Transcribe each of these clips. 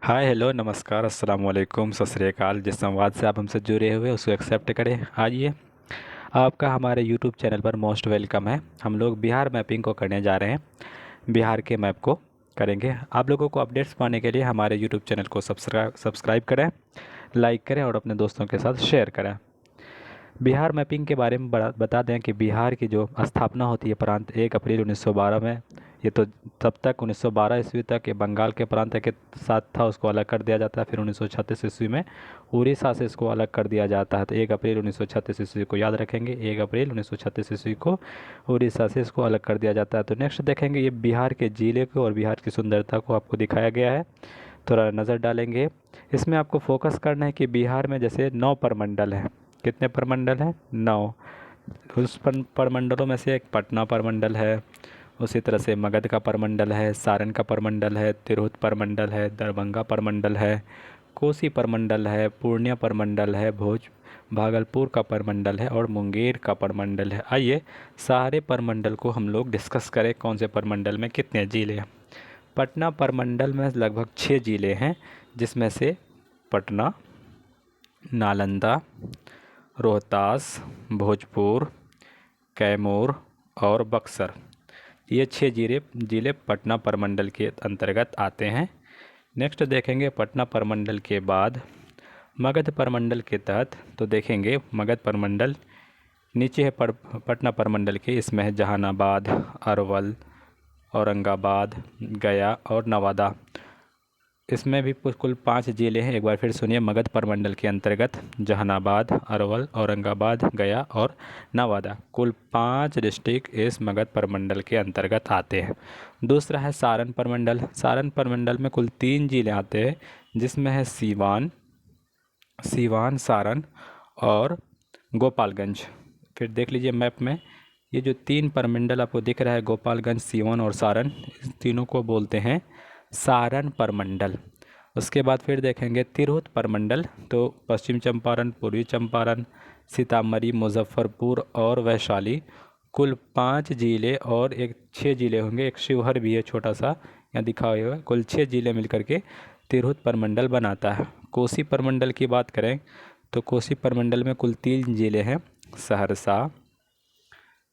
Hi hello नमस्कार अस्सलाम वालेकुम सत श्री अकाल। जिस संवाद से आप हमसे जुड़े हुए उसको एक्सेप्ट करें। आइए, आपका हमारे यूट्यूब चैनल पर मोस्ट वेलकम है। हम लोग बिहार मैपिंग को करने जा रहे हैं, बिहार के मैप को करेंगे। आप लोगों को अपडेट्स पाने के लिए हमारे यूट्यूब चैनल को सब्सक्राइब करें, लाइक करें और अपने दोस्तों के साथ शेयर करें। बिहार मैपिंग के बारे में बता दें कि बिहार की जो स्थापना होती है प्रांत 1 अप्रैल 1912 में। ये तो तब तक 1912 ईस्वी तक ये बंगाल के प्रांत के साथ था, उसको अलग कर दिया जाता है। फिर 1936 ईस्वी में उड़ीसा से इसको अलग कर दिया जाता है। तो 1 अप्रैल 1936 ईस्वी को याद रखेंगे, 1 अप्रैल 1936 ईस्वी को उड़ीसा से इसको अलग कर दिया जाता है। तो नेक्स्ट देखेंगे, ये बिहार के ज़िले को और बिहार की सुंदरता को आपको दिखाया गया है। थोड़ा नज़र डालेंगे, इसमें आपको फोकस करना है कि बिहार में जैसे 9 प्रमंडल हैं। कितने प्रमंडल हैं? 9। उस प्रमंडलों में से एक पटना प्रमंडल है, उसी तरह से मगध का प्रमंडल है, सारण का प्रमंडल है, तिरहुत प्रमंडल है, दरभंगा प्रमंडल है, कोसी प्रमंडल है, पूर्णिया प्रमंडल है, भागलपुर का प्रमंडल है और मुंगेर का प्रमंडल है। आइए सारे प्रमंडल को हम लोग डिस्कस करें, कौन से प्रमंडल में कितने ज़िले हैं। पटना प्रमंडल में लगभग 6 ज़िले हैं, जिसमें से पटना, नालंदा, रोहतास, भोजपुर, कैमूर और बक्सर, ये 6 ज़िले पटना प्रमंडल के अंतर्गत आते हैं। नेक्स्ट देखेंगे पटना प्रमंडल के बाद मगध प्रमंडल के तहत, तो देखेंगे मगध प्रमंडल नीचे है पटना प्रमंडल के। इसमें है जहानाबाद, अरवल, औरंगाबाद, गया और नवादा। इसमें भी कुल 5 ज़िले हैं। एक बार फिर सुनिए, मगध प्रमंडल के अंतर्गत जहानाबाद, अरवल, औरंगाबाद, गया और नवादा, कुल 5 डिस्ट्रिक्ट इस मगध प्रमंडल के अंतर्गत आते हैं। दूसरा है सारण प्रमंडल। सारण प्रमंडल में कुल 3 ज़िले आते हैं, जिसमें है सीवान, सारण और गोपालगंज। फिर देख लीजिए मैप में, ये जो 3 प्रमंडल आपको दिख रहा है, गोपालगंज, सीवान और सारण, इस तीनों को बोलते हैं सारण प्रमंडल। उसके बाद फिर देखेंगे तिरहुत प्रमंडल, तो पश्चिम चंपारण, पूर्वी चंपारण, सीतामढ़ी, मुजफ्फरपुर और वैशाली, कुल 5 ज़िले और 6 ज़िले होंगे। एक शिवहर भी है छोटा सा, यहाँ दिखा हुआ है। कुल 6 ज़िले मिलकर के तिरहुत प्रमंडल बनाता है। कोसी प्रमंडल की बात करें तो कोसी प्रमंडल में कुल 3 ज़िले हैं,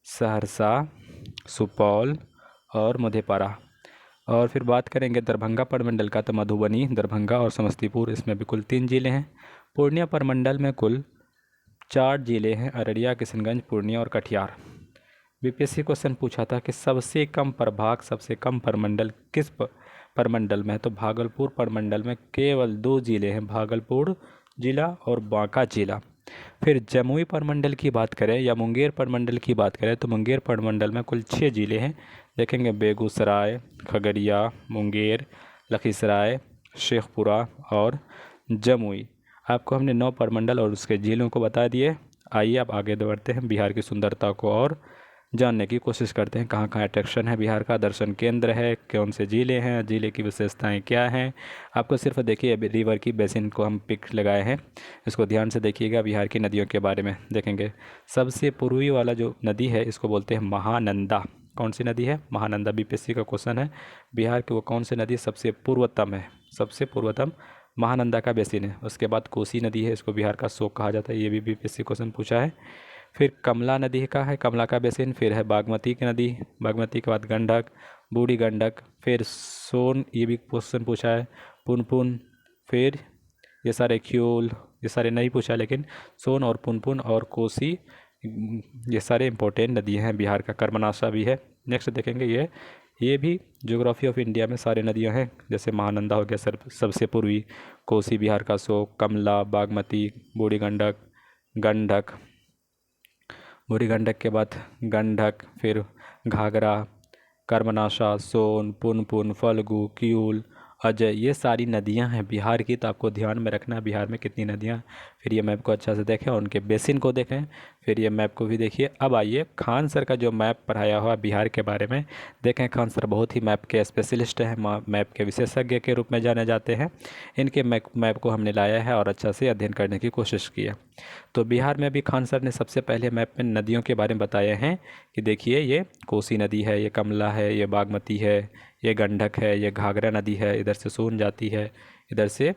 सहरसा, सुपौल और मधेपुरा। और फिर बात करेंगे दरभंगा प्रमंडल का, तो मधुबनी, दरभंगा और समस्तीपुर, इसमें भी कुल 3 ज़िले हैं। पूर्णिया प्रमंडल में कुल 4 ज़िले हैं, अररिया, किशनगंज, पूर्णिया और कटिहार। बीपीएससी क्वेश्चन पूछा था कि सबसे कम प्रभाग, सबसे कम प्रमंडल किस प्रमंडल में है, तो भागलपुर प्रमंडल में केवल 2 ज़िले हैं, भागलपुर जिला और बांका जिला। फिर जमुई प्रमंडल की बात करें या मुंगेर प्रमंडल की बात करें, तो मुंगेर प्रमंडल में कुल 6 ज़िले हैं। देखेंगे बेगूसराय, खगड़िया, मुंगेर, लखीसराय, शेखपुरा और जमुई। आपको हमने 9 प्रमंडल और उसके ज़िलों को बता दिए। आइए अब आगे बढ़ते हैं, बिहार की सुंदरता को और जानने की कोशिश करते हैं। कहाँ कहाँ अट्रैक्शन है बिहार का, दर्शन केंद्र है, कौन से ज़िले हैं, ज़िले की विशेषताएं क्या हैं। आपको सिर्फ देखिए अभी रिवर की बेसिन को हम पिक लगाए हैं, इसको ध्यान से देखिएगा। बिहार की नदियों के बारे में देखेंगे, सबसे पूर्वी वाला जो नदी है इसको बोलते हैं महानंदा। कौन सी नदी है? महानंदा। बीपीएससी का क्वेश्चन है, बिहार की वो कौन सी नदी सबसे पूर्वतम है? सबसे पूर्वतम महानंदा का बेसिन है। उसके बाद कोसी नदी है, इसको बिहार का शोक कहा जाता है, ये भी बीपीएससी क्वेश्चन पूछा है। फिर कमला नदी का है, कमला का बेसिन। फिर है बागमती की नदी, बागमती के बाद गंडक, बूढ़ी गंडक, फिर सोन, ये भी क्वेश्चन पूछा है, पुनपुन। फिर ये सारे ख्यूल, ये सारे नहीं पूछा, लेकिन सोन और पुनपुन और कोसी, ये सारे इंपॉर्टेंट नदी हैं बिहार का। कर्मनाशा भी है। नेक्स्ट देखेंगे, ये भी ज्योग्राफी ऑफ इंडिया में सारे नदियां हैं। जैसे महानंदा हो गया सबसे पूर्वी, कोसी बिहार का शोक, कमला, बागमती, बूढ़ी गंडक, गंडक, बूढ़ी गंडक के बाद गंडक, फिर घाघरा, कर्मनाशा, सोन, पुनपुन, फल्गु, किऊल, अजय, ये सारी नदियां हैं बिहार की। तो आपको ध्यान में रखना है बिहार में कितनी नदियां। फिर ये मैप को अच्छा से देखें और उनके बेसिन को देखें। फिर ये मैप को भी देखिए। अब आइए खान सर का जो मैप पढ़ाया हुआ बिहार के बारे में देखें। खान सर बहुत ही मैप के स्पेशलिस्ट हैं, मैप के विशेषज्ञ के रूप में जाने जाते हैं। इनके मैप को हमने लाया है और अच्छा से अध्ययन करने की कोशिश की है। तो बिहार में भी खान सर ने सबसे पहले मैप में नदियों के बारे में बताए हैं कि देखिए ये कोसी नदी है, ये कमला है, ये बागमती है, ये गंडक है, ये घाघरा नदी है, इधर से सोन जाती है, इधर से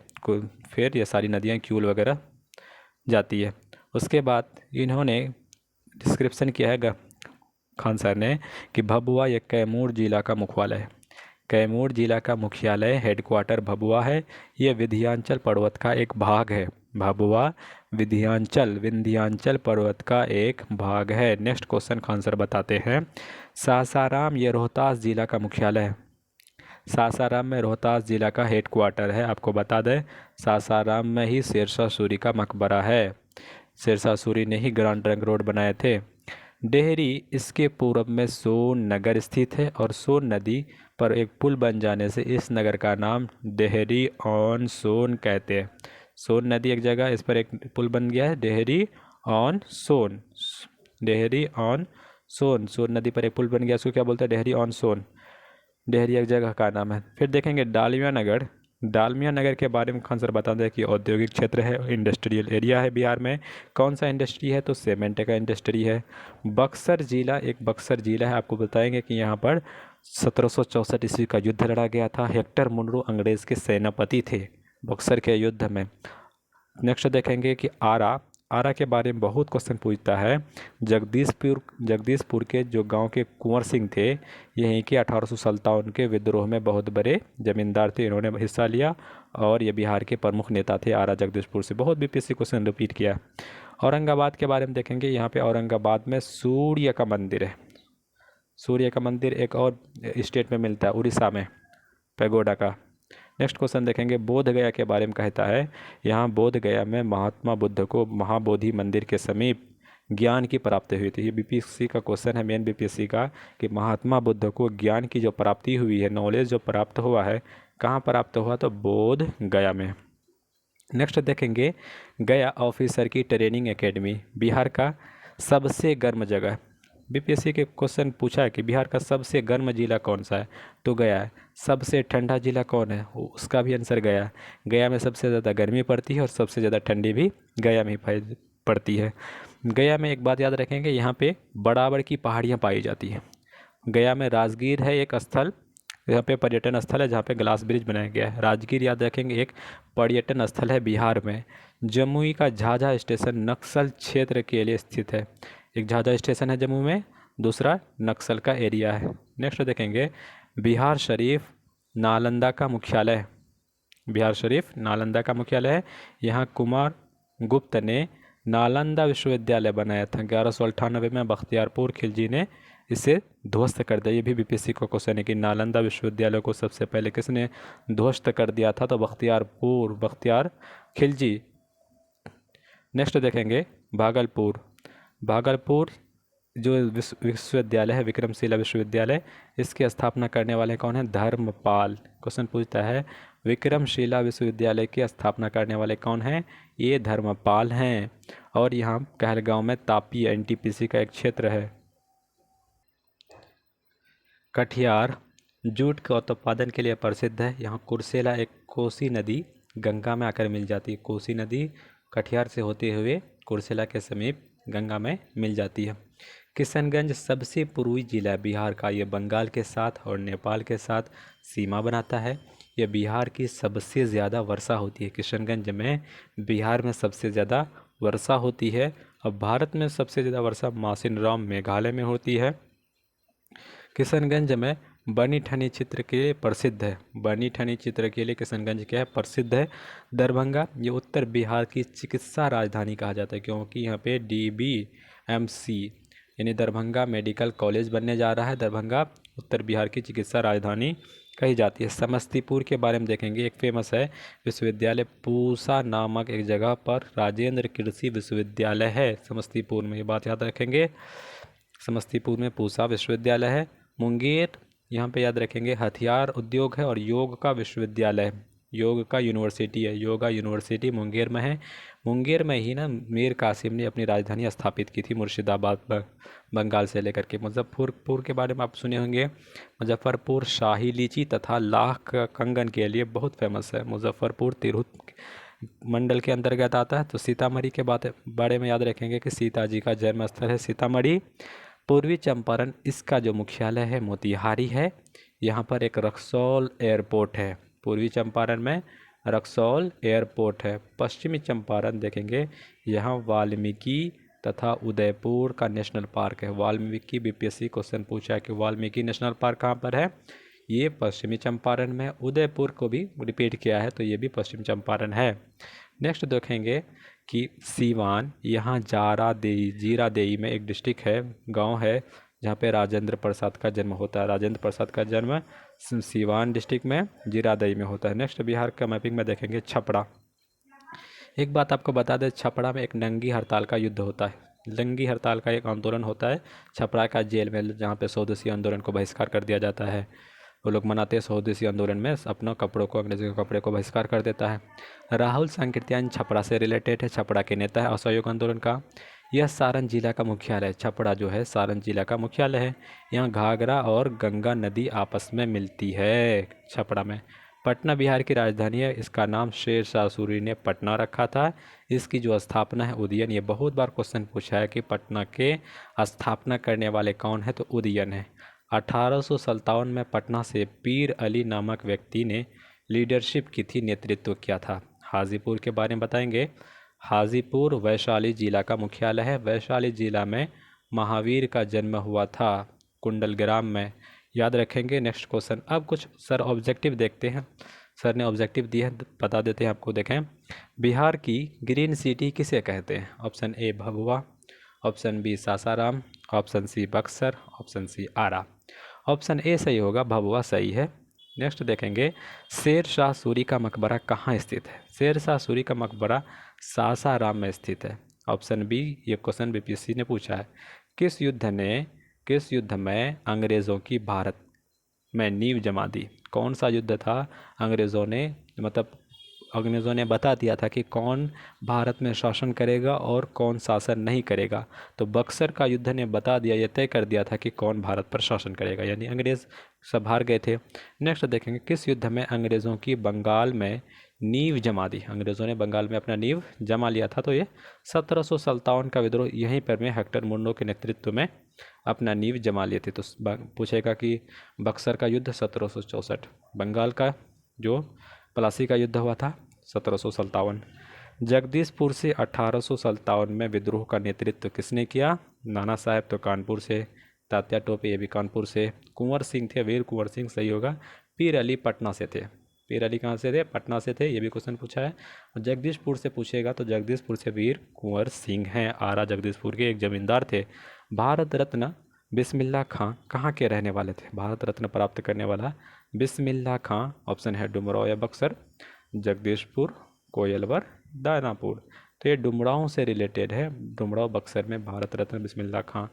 फिर ये सारी नदियाँ क्यूल वगैरह जाती है। उसके बाद इन्होंने डिस्क्रिप्शन किया है खान सर ने कि भभुआ ये कैमूर जिला का मुख्यालय है। कैमूर जिला का मुख्यालय हेडक्वार्टर भभुआ है। ये विंध्याचल पर्वत का एक भाग है। भभुआ विंध्याचल पर्वत का एक भाग है। नेक्स्ट क्वेश्चन का आंसर बताते हैं। सासाराम ये रोहतास जिला का मुख्यालय है। सासाराम में रोहतास जिला का हेडक्वार्टर है। आपको बता दें सासाराम में ही शेरशाह सूरी का मकबरा है। शेरशाह सूरी ने ही ग्रैंड ट्रंक रोड बनाए थे। डेहरी इसके पूर्व में सोन नगर स्थित है और सोन नदी पर एक पुल बन जाने से इस नगर का नाम डेहरी ऑन सोन कहते हैं। सोन नदी एक जगह, इस पर एक पुल बन गया है डेहरी ऑन सोन। डेहरी ऑन सोन, सोन नदी पर एक पुल बन गया, इसको क्या बोलते हैं? डेहरी ऑन सोन। डेहरी एक जगह का नाम है। फिर देखेंगे डालमिया नगर। डालमिया नगर के बारे में खान सर बता दें कि औद्योगिक क्षेत्र है, इंडस्ट्रियल एरिया है बिहार में। कौन सा इंडस्ट्री है? तो सीमेंट का इंडस्ट्री है। बक्सर जिला, एक बक्सर जिला है, आपको बताएंगे कि यहाँ पर 1764 ईस्वी का युद्ध लड़ा गया था। हेक्टर मुनरो अंग्रेज़ के सेनापति थे बक्सर के युद्ध में। नेक्स्ट देखेंगे कि आरा। आरा के बारे में बहुत क्वेश्चन पूछता है। जगदीशपुर के जो गांव के कुंवर सिंह थे, यहीं के 1857 के विद्रोह में बहुत बड़े जमींदार थे, इन्होंने हिस्सा लिया और ये बिहार के प्रमुख नेता थे। आरा जगदीशपुर से बहुत बीपीएससी क्वेश्चन रिपीट किया। औरंगाबाद के बारे में देखेंगे। यहाँ पे औरंगाबाद में सूर्य का मंदिर है। सूर्य का मंदिर एक और स्टेट में मिलता है, उड़ीसा में, पैगोडा का। नेक्स्ट क्वेश्चन देखेंगे। बोध गया के बारे में कहता है। यहाँ बोध गया में महात्मा बुद्ध को महाबोधि मंदिर के समीप ज्ञान की प्राप्ति हुई थी। ये बीपीएससी का क्वेश्चन है, मेन बीपीएससी का, कि महात्मा बुद्ध को ज्ञान की जो प्राप्ति हुई है, नॉलेज जो प्राप्त हुआ है, कहाँ प्राप्त हुआ? तो बोध गया में। नेक्स्ट देखेंगे। गया ऑफिसर की ट्रेनिंग एकेडमी बिहार का सबसे गर्म जगह। बीपीएससी के क्वेश्चन पूछा है कि बिहार का सबसे गर्म जिला कौन सा है? तो गया है। सबसे ठंडा जिला कौन है? उसका भी आंसर गया है। गया में सबसे ज़्यादा गर्मी पड़ती है और सबसे ज़्यादा ठंडी भी गया में ही पड़ती है। गया में एक बात याद रखेंगे, यहाँ पे बराबर की पहाड़ियाँ पाई जाती हैं। गया में राजगीर है एक स्थल, यहाँ पे पर्यटन स्थल है जहाँ पे ग्लास ब्रिज बनाया गया है। राजगीर याद रखेंगे एक पर्यटन स्थल है बिहार में। जमुई का झाझा स्टेशन नक्सल क्षेत्र के लिए स्थित है। एक झाझा स्टेशन है जम्मू में, दूसरा नक्सल का एरिया है। नेक्स्ट देखेंगे। बिहार शरीफ नालंदा का मुख्यालय है। बिहार शरीफ नालंदा का मुख्यालय है। यहाँ कुमार गुप्त ने नालंदा विश्वविद्यालय बनाया था। 1198 में बख्तियारपुर खिलजी ने इसे ध्वस्त कर दिया। ये भी बीपीएससी का क्वेश्चन है कि नालंदा विश्वविद्यालय को सबसे पहले किसने ध्वस्त कर दिया था? तो बख्तियार खिलजी। नेक्स्ट देखेंगे। भागलपुर जो विश्वविद्यालय है, विक्रमशिला विश्वविद्यालय, इसकी स्थापना करने वाले कौन है? धर्मपाल। क्वेश्चन पूछता है विक्रमशिला विश्वविद्यालय की स्थापना करने वाले कौन हैं? ये धर्मपाल हैं। और यहाँ कहलगांव में तापी एनटीपीसी का एक क्षेत्र है। कटिहार जूट के उत्पादन के लिए प्रसिद्ध है। यहाँ कुर्सेला, एक कोसी नदी गंगा में आकर मिल जाती है। कोसी नदी कटिहार से होते हुए कुर्सेला के समीप गंगा में मिल जाती है। किशनगंज सबसे पूर्वी जिला है बिहार का। ये बंगाल के साथ और नेपाल के साथ सीमा बनाता है। ये बिहार की सबसे ज़्यादा वर्षा होती है। किशनगंज में बिहार में सबसे ज़्यादा वर्षा होती है। और भारत में सबसे ज़्यादा वर्षा मासिनराम मेघालय में होती है। किशनगंज में बनी ठनी चित्र के लिए प्रसिद्ध है। बनी ठनी चित्र के लिए किशनगंज क्या है? प्रसिद्ध है। दरभंगा ये उत्तर बिहार की चिकित्सा राजधानी कहा जाता है, क्योंकि यहाँ पे DBMC यानी दरभंगा मेडिकल कॉलेज बनने जा रहा है। दरभंगा उत्तर बिहार की चिकित्सा राजधानी कही जाती है। समस्तीपुर के बारे में देखेंगे। एक फेमस है विश्वविद्यालय पूसा नामक एक जगह पर राजेंद्र कृषि विश्वविद्यालय है समस्तीपुर में, ये बात याद रखेंगे। समस्तीपुर में पूसा विश्वविद्यालय है। मुंगेर यहाँ पे याद रखेंगे हथियार उद्योग है और योग का विश्वविद्यालय है। योग का यूनिवर्सिटी है, योगा यूनिवर्सिटी मुंगेर में है। मुंगेर में ही ना मीर कासिम ने अपनी राजधानी स्थापित की थी, मुर्शिदाबाद बंगाल से लेकर के। मुजफ्फरपुर के बारे में आप सुने होंगे। मुजफ्फरपुर शाही लीची तथा लाख कंगन के लिए बहुत फेमस है। मुजफ्फरपुर मंडल के अंतर्गत आता है। तो सीतामढ़ी के बारे में याद रखेंगे कि सीता जी का जन्म स्थल है सीतामढ़ी। पूर्वी चंपारण, इसका जो मुख्यालय है मोतिहारी है। यहाँ पर एक रक्सौल एयरपोर्ट है। पूर्वी चंपारण में रक्सौल एयरपोर्ट है। पश्चिमी चंपारण देखेंगे, यहाँ वाल्मीकि तथा उदयपुर का नेशनल पार्क है। वाल्मीकि, बीपीएससी क्वेश्चन पूछा है कि वाल्मीकि नेशनल पार्क कहाँ पर है, ये पश्चिमी चंपारण में। उदयपुर को भी रिपीट किया है, तो ये भी पश्चिम चंपारण है। नेक्स्ट देखेंगे कि सीवान, यहाँ जीरादेई में एक डिस्ट्रिक्ट है, गांव है, जहाँ पे राजेंद्र प्रसाद का जन्म होता है। राजेंद्र प्रसाद का जन्म सीवान डिस्ट्रिक्ट में जीरादेई में होता है। नेक्स्ट बिहार का मैपिंग में देखेंगे छपरा। एक बात आपको बता दें, छपरा में एक नंगी हड़ताल का युद्ध होता है। नंगी हड़ताल का एक आंदोलन होता है छपरा का जेल में, जहाँ पे स्वदेशी आंदोलन को बहिष्कार कर दिया जाता है। वो लोग मनाते हैं स्वदेशी आंदोलन में अपना कपड़ों को, अंग्रेजी के कपड़े को बहिष्कार कर देता है। राहुल सांकृत्यायन छपरा से रिलेटेड है, छपरा के नेता है असहयोग आंदोलन का। यह सारण जिला का मुख्यालय है। छपरा जो है सारण जिला का मुख्यालय है। यहाँ घाघरा और गंगा नदी आपस में मिलती है छपरा में। पटना बिहार की राजधानी है। इसका नाम शेर शाह सूरी ने पटना रखा था। इसकी जो स्थापना है उदयन, ये बहुत बार क्वेश्चन पूछा है कि पटना के स्थापना करने वाले कौन है, तो उदयन है। 1857 में पटना से पीर अली नामक व्यक्ति ने लीडरशिप की थी, नेतृत्व किया था। हाजीपुर के बारे में बताएंगे। हाजीपुर वैशाली जिला का मुख्यालय है। वैशाली जिला में महावीर का जन्म हुआ था, कुंडलग्राम में। याद रखेंगे। नेक्स्ट क्वेश्चन, अब कुछ सर ऑब्जेक्टिव देखते हैं। सर ने ऑब्जेक्टिव दिए हैं, बता देते हैं आपको। देखें, बिहार की ग्रीन सिटी किसे कहते हैं? Option A Bhabhua, option B Sasaram, option C Buxar, option C Ara. Option A सही होगा, भभुआ सही है। नेक्स्ट देखेंगे, शेर शाह सूरी का मकबरा कहाँ स्थित है? शेर शाह सूरी का मकबरा सासाराम में स्थित है। ऑप्शन बी, ये क्वेश्चन बीपीएससी ने पूछा है। किस युद्ध में अंग्रेज़ों की भारत में नींव जमा दी? कौन सा युद्ध था? अंग्रेज़ों ने बता दिया था कि कौन भारत में शासन करेगा और कौन शासन नहीं करेगा। तो बक्सर का युद्ध ने बता दिया, ये तय कर दिया था कि कौन भारत पर शासन करेगा, यानी अंग्रेज़ सब हार गए थे। नेक्स्ट देखेंगे, किस युद्ध में अंग्रेज़ों की बंगाल में नींव जमा दी? अंग्रेज़ों ने बंगाल में अपना नींव जमा लिया था, तो ये 1757 का विद्रोह, यहीं पर में हेक्टर मुंडो के नेतृत्व में अपना नींव जमा लिए थे। तो पूछेगा कि बक्सर का युद्ध 1764, बंगाल का जो प्लासी का युद्ध हुआ था 1757। जगदीशपुर से 1857 में विद्रोह का नेतृत्व किसने किया? नाना साहेब तो कानपुर से, तात्या टोपे ये भी कानपुर से, कुंवर सिंह थे, वीर कुंवर सिंह सही होगा। पीर अली पटना से थे। पीर अली कहाँ से थे? पटना से थे, ये भी क्वेश्चन पूछा है। और जगदीशपुर से पूछेगा तो जगदीशपुर से वीर कुंवर सिंह हैं, आरा जगदीशपुर के एक जमींदार थे। भारत रत्न बिस्मिल्लाह खां कहाँ के रहने वाले थे? भारत रत्न प्राप्त करने वाला बिस्मिल्लाह खां, ऑप्शन है डुमराव या बक्सर, जगदीशपुर, कोयलवर, दानापुर। तो ये डुमराव से रिलेटेड है, डुमराव बक्सर में भारत रत्न बिस्मिल्लाह खां।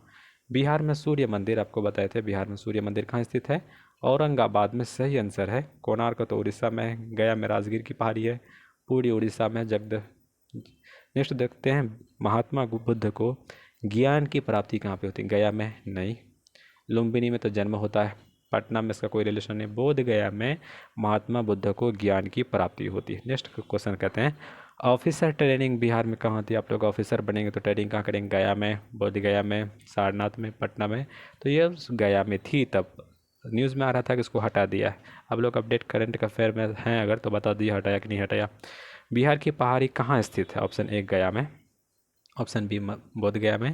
बिहार में सूर्य मंदिर आपको बताए थे, बिहार में सूर्य मंदिर कहाँ स्थित है? औरंगाबाद में सही आंसर है। कोणार्क तो उड़ीसा में है, गया में राजगीर की पहाड़ी है, पूरी उड़ीसा में नेक्स्ट देखते हैं, महात्मा बुद्ध को ज्ञान की प्राप्ति कहाँ पे होती है? गया में नहीं, लुम्बिनी में तो जन्म होता है, पटना में इसका कोई रिलेशन नहीं। बोध गया में महात्मा बुद्ध को ज्ञान की प्राप्ति होती है। नेक्स्ट क्वेश्चन कहते हैं, ऑफिसर ट्रेनिंग बिहार में कहाँ थी? आप लोग ऑफिसर बनेंगे तो ट्रेनिंग कहाँ करेंगे? गया में, बोध गया में, सारनाथ में, पटना में। तो ये गया में थी, तब न्यूज़ में आ रहा था कि इसको हटा दिया है। आप लोग अपडेट करंट अफेयर में हैं अगर तो बता दीजिए हटाया कि नहीं हटाया। बिहार की पहाड़ी कहाँ स्थित है? ऑप्शन ए गया में, ऑप्शन बी बोध गया में,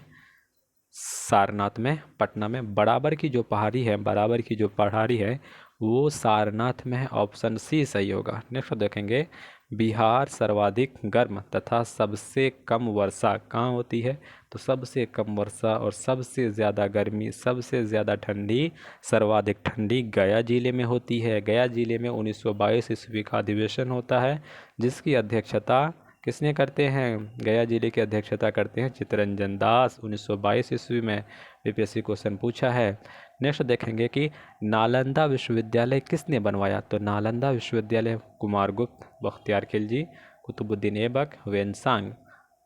सारनाथ में, पटना में। बराबर की जो पहाड़ी है वो सारनाथ में है, ऑप्शन सी सही होगा। नेक्स्ट देखेंगे, बिहार सर्वाधिक गर्म तथा सबसे कम वर्षा कहाँ होती है? तो सबसे कम वर्षा और सबसे ज़्यादा गर्मी, सबसे ज़्यादा ठंडी, सर्वाधिक ठंडी गया जिले में होती है। गया जिले में 1922 ईस्वी का अधिवेशन होता है, जिसकी अध्यक्षता किसने करते हैं? गया जिले की अध्यक्षता करते हैं चित्तरंजन दास। 1922 ईस्वी में बीपीएससी क्वेश्चन पूछा है। नेक्स्ट देखेंगे कि नालंदा विश्वविद्यालय किसने बनवाया? तो नालंदा विश्वविद्यालय कुमारगुप्त, बख्तियार खिलजी, कुतुबुद्दीन ऐबक, वेनसांग।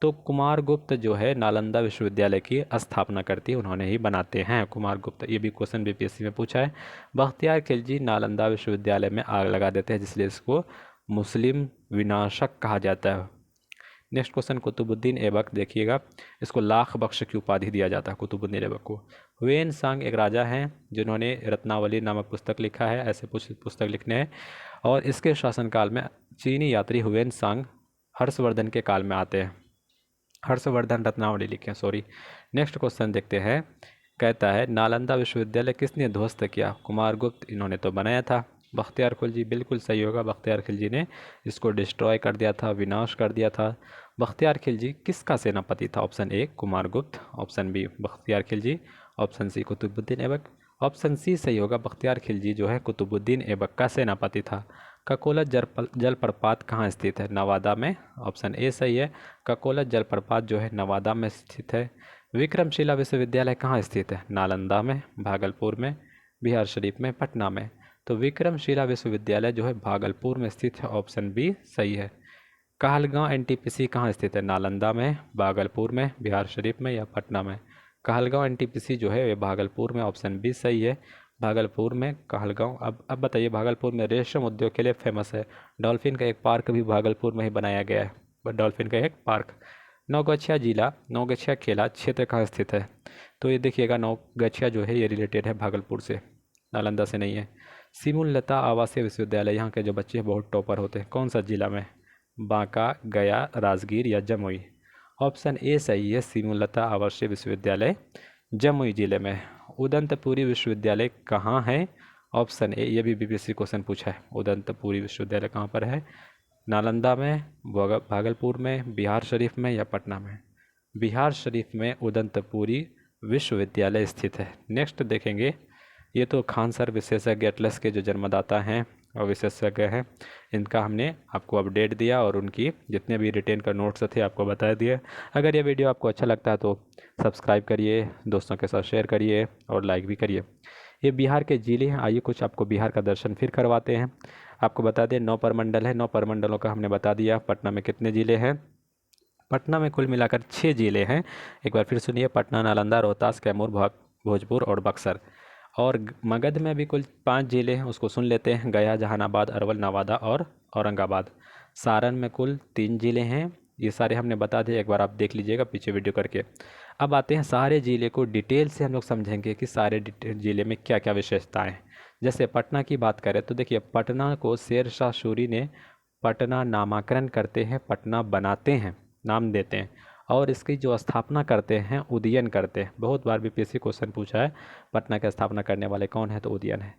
तो कुमारगुप्त जो है नालंदा विश्वविद्यालय की स्थापना करती है, उन्होंने ही बनाते हैं कुमारगुप्त। ये भी क्वेश्चन बीपीएससी में पूछा है। बख्तियार खिलजी नालंदा विश्वविद्यालय में आग लगा देते हैं, जिसलिए इसको मुस्लिम विनाशक कहा जाता है। नेक्स्ट क्वेश्चन, कुतुबुद्दीन ऐबक देखिएगा, इसको लाख बख्श की उपाधि दिया जाता है कुतुबुद्दीन ऐबक को। हुएन सांग एक राजा हैं जिन्होंने रत्नावली नामक पुस्तक लिखा है, ऐसे पुस्तक लिखने हैं, और इसके शासनकाल में चीनी यात्री हुएन सांग हर्षवर्धन के काल में आते हैं। हर्षवर्धन रत्नावली लिखे, सॉरी। नेक्स्ट क्वेश्चन देखते हैं, कहता है नालंदा विश्वविद्यालय किसने ध्वस्त किया? कुमारगुप्त, इन्होंने तो बनाया था। बख्तियार खिलजी, बिल्कुल सही होगा, बख्तियार खिलजी ने इसको डिस्ट्रॉय कर दिया था, विनाश कर दिया था। बख्तियार खिलजी किसका सेनापति था? Option A Kumaragupta, option B Bakhtiyar Khilji, option C Qutbuddin Aibak. Option C सही होगा, बख्तियार खिलजी जो है कुतुबुद्दीन ऐबक का सेनापति था। ककोलत जलप्रपात कहाँ स्थित है? नवादा में, ऑप्शन ए सही है। ककोलत जलप्रपात जो है नवादा में स्थित है। विक्रमशिला विश्वविद्यालय कहाँ स्थित है? नालंदा में, भागलपुर में, बिहार शरीफ में, पटना में। तो विक्रमशिला विश्वविद्यालय जो है भागलपुर में स्थित है, ऑप्शन बी सही है। कहलगांव एनटीपीसी कहाँ स्थित है? नालंदा में, भागलपुर में, बिहार शरीफ में या पटना में। कहलगांव एनटीपीसी जो है ये भागलपुर में, ऑप्शन बी सही है। भागलपुर में कहलगांव। अब बताइए, भागलपुर में रेशम उद्योग के लिए फेमस है। डॉल्फिन का एक पार्क भी भागलपुर में ही बनाया गया है, डॉल्फिन का एक पार्क। नौगछिया जिला, नौगछिया खेला क्षेत्र कहाँ स्थित है? तो ये देखिएगा, नौगछिया जो है ये रिलेटेड है भागलपुर से, नालंदा से नहीं है। सिमुलता आवासीय विश्वविद्यालय, यहाँ के जो बच्चे बहुत टॉपर होते हैं, कौन सा जिला में? बांका, गया, राजगीर या जमुई। ऑप्शन ए सही है, सिमुलता आवासीय विश्वविद्यालय जमुई जिले में। उदंतपुरी विश्वविद्यालय कहाँ है? ऑप्शन ए, ये भी बीपीएससी क्वेश्चन पूछा है, उदंतपुरी विश्वविद्यालय कहाँ पर है? नालंदा में, भागलपुर में, बिहार शरीफ में या पटना में। बिहार शरीफ में उदंतपुरी विश्वविद्यालय स्थित है। नेक्स्ट देखेंगे, ये तो खान सर विशेषज्ञ एटलस के जो जन्मदाता हैं और विशेषज्ञ हैं, इनका हमने आपको अपडेट दिया और उनकी जितने भी रिटेन का नोट्स थे आपको बता दिए। अगर ये वीडियो आपको अच्छा लगता है तो सब्सक्राइब करिए, दोस्तों के साथ शेयर करिए और लाइक भी करिए। ये बिहार के जिले हैं, आइए कुछ आपको बिहार का दर्शन फिर करवाते हैं। आपको बता दें 9 प्रमंडल है, 9 प्रमंडलों का हमने बता दिया। पटना में कितने ज़िले हैं? पटना में कुल मिलाकर 6 ज़िले हैं। एक बार फिर सुनिए, पटना, नालंदा, रोहतास, कैमूर, भोजपुर और बक्सर। और मगध में भी कुल 5 ज़िले हैं, उसको सुन लेते हैं, गया, जहानाबाद, अरवल, नवादा और औरंगाबाद। सारण में कुल 3 ज़िले हैं, ये सारे हमने बता दिए, एक बार आप देख लीजिएगा पीछे वीडियो करके। अब आते हैं सारे ज़िले को डिटेल से हम लोग समझेंगे कि सारे ज़िले में क्या क्या विशेषताएँ हैं। जैसे पटना की बात करें तो देखिए, पटना को शेर शाह सूरी ने पटना नामाकरण करते हैं, पटना बनाते हैं, नाम देते हैं, और इसकी जो स्थापना करते हैं उदयन करते हैं। बहुत बार बीपीएससी क्वेश्चन पूछा है, पटना की स्थापना करने वाले कौन है? तो उदयन है।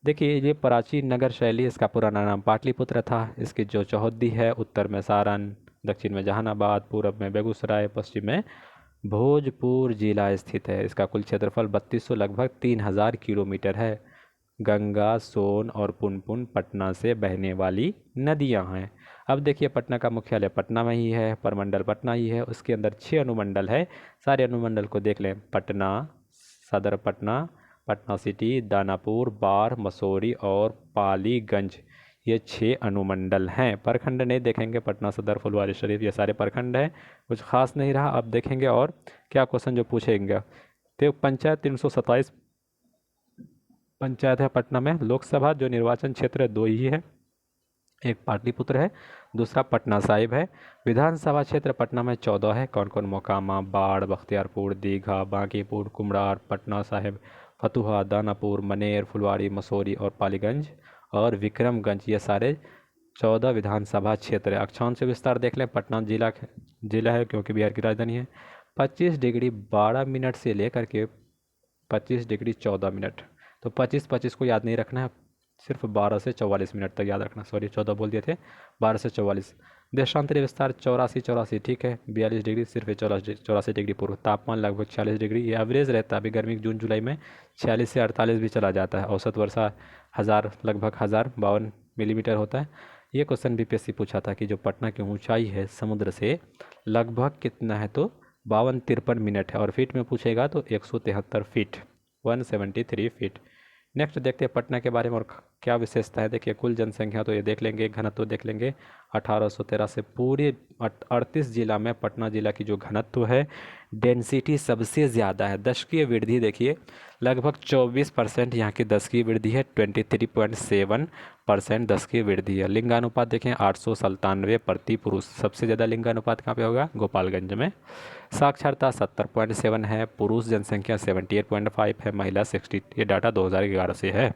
देखिए, ये प्राचीन नगर शैली, इसका पुराना नाम पाटलिपुत्र था। इसकी जो चौहद्दी है, उत्तर में सारण, दक्षिण में जहानाबाद, पूर्व में बेगूसराय, पश्चिम में भोजपुर जिला स्थित है। इसका कुल क्षेत्रफल 3200 लगभग 3000 किलोमीटर है। गंगा, सोन और पुनपुन पटना से बहने वाली नदियां हैं। अब देखिए, पटना का मुख्यालय पटना में ही है, प्रमंडल पटना ही है, उसके अंदर 6 अनुमंडल है। सारे अनुमंडल को देख लें, पटना, सदर पटना, पटना सिटी, दानापुर, बाढ़, मसौरी और पालीगंज, ये 6 अनुमंडल हैं। प्रखंड नहीं देखेंगे, पटना सदर, फुलवारी शरीफ, ये सारे प्रखंड हैं, कुछ खास नहीं रहा। अब देखेंगे और क्या क्वेश्चन जो पूछेंगे। तो पंचायत 327 पंचायत है पटना में। लोकसभा जो निर्वाचन क्षेत्र है 2 ही है, एक पाटलिपुत्र है, दूसरा पटना साहिब है। विधानसभा क्षेत्र पटना में 14 है। कौन कौन? मोकामा, बाढ़, बख्तियारपुर, दीघा, बांकीपुर, कुम्हरार, पटना साहिब, फतुहा, दानापुर, मनेर, फुलवारी, मसौरी और पालीगंज और विक्रमगंज, ये सारे 14 विधानसभा क्षेत्र है। अक्षांश विस्तार देख लें, पटना जिला है क्योंकि बिहार की राजधानी है। 25 डिग्री 12 मिनट से लेकर के 25 डिग्री 14 मिनट, तो 25 को याद नहीं रखना है, सिर्फ 12 से 44 मिनट तक याद रखना। सॉरी, 14 बोल दिए थे, 12 से 44। देशांतरी विस्तार 84, ठीक है। 42 डिग्री, सिर्फ 84 डिग्री पूर्व। तापमान लगभग 46 डिग्री, ये एवरेज रहता है। अभी गर्मी जून जुलाई में 46 से 48 भी चला जाता है। औसत वर्षा लगभग 1052 मिलीमीटर होता है। ये क्वेश्चन बीपीएससी पूछा था कि जो पटना की ऊंचाई है समुद्र से लगभग कितना है, तो 52-53 मिनट है, और फीट में पूछेगा तो 173 फीट, 173 फीट। नेक्स्ट देखते हैं पटना के बारे में और क्या विशेषता है, देखिए कुल जनसंख्या तो ये देख लेंगे, घनत्व देख लेंगे 1813 से पूरे 38 जिला में पटना जिला की जो घनत्व है, डेंसिटी सबसे ज़्यादा है। दशकीय वृद्धि देखिए लगभग 24% यहाँ की दशकीय वृद्धि है, 23.7% दशकीय वृद्धि है। लिंगानुपात देखें 897 प्रति पुरुष, सबसे ज़्यादा लिंगानुपात कहाँ पे होगा, गोपालगंज में। साक्षरता 70.7 है, पुरुष जनसंख्या 78.5 है, महिला 60, ये डाटा 2011 से है।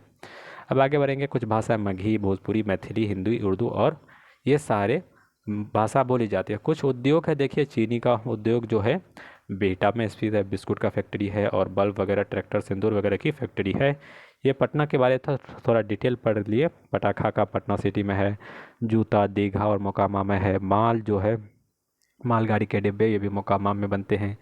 अब आगे बढ़ेंगे, कुछ भाषा मगही, भोजपुरी, मैथिली, हिंदी, उर्दू और ये सारे भाषा बोली जाती है। कुछ उद्योग है, देखिए चीनी का उद्योग जो है बिहटा में स्थित है, बिस्कुट का फैक्ट्री है और बल्ब वगैरह, ट्रैक्टर, सिंदूर वगैरह की फैक्ट्री है। ये पटना के बारे में थोड़ा डिटेल पढ़ लिए। पटाखा का पटना सिटी में है, जूता दीघा और मोकामा में है, माल जो है मालगाड़ी के डिब्बे ये भी मोकामा में बनते हैं।